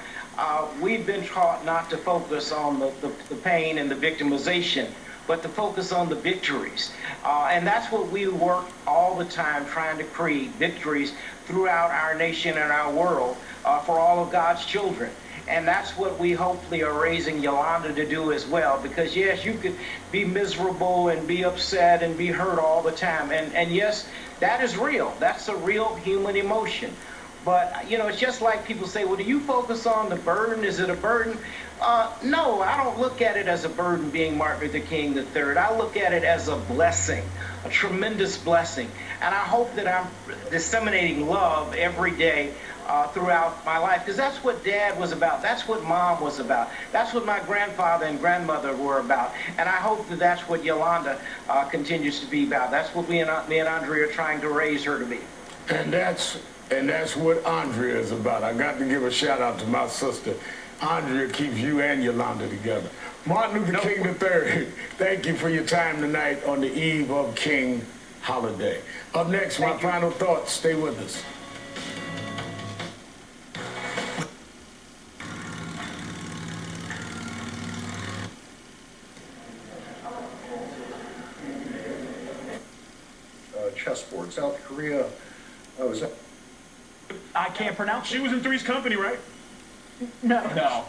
we've been taught not to focus on the pain and the victimization, but to focus on the victories. And that's what we work all the time trying to create, victories throughout our nation and our world for all of God's children. And that's what we hopefully are raising Yolanda to do as well. Because yes, you could be miserable and be upset and be hurt all the time. And yes, that is real. That's a real human emotion. But, you know, it's just like people say, well, do you focus on the burden? Is it a burden? No, I don't look at it as a burden being Martin Luther King III. I look at it as a blessing, a tremendous blessing. And I hope that I'm disseminating love every day throughout my life, because that's what Dad was about. That's what Mom was about. That's what my grandfather and grandmother were about. And I hope that that's what Yolanda continues to be about. That's what me and Andrea are trying to raise her to be. And that's what Andrea is about. I got to give a shout out to my sister. Andrea keeps you and Yolanda together. Martin Luther King III, thank you for your time tonight on the eve of King holiday. Up next, my final thoughts. Stay with us. Chessboard. South Korea was... I can't pronounce it. She was in Three's Company, right? No.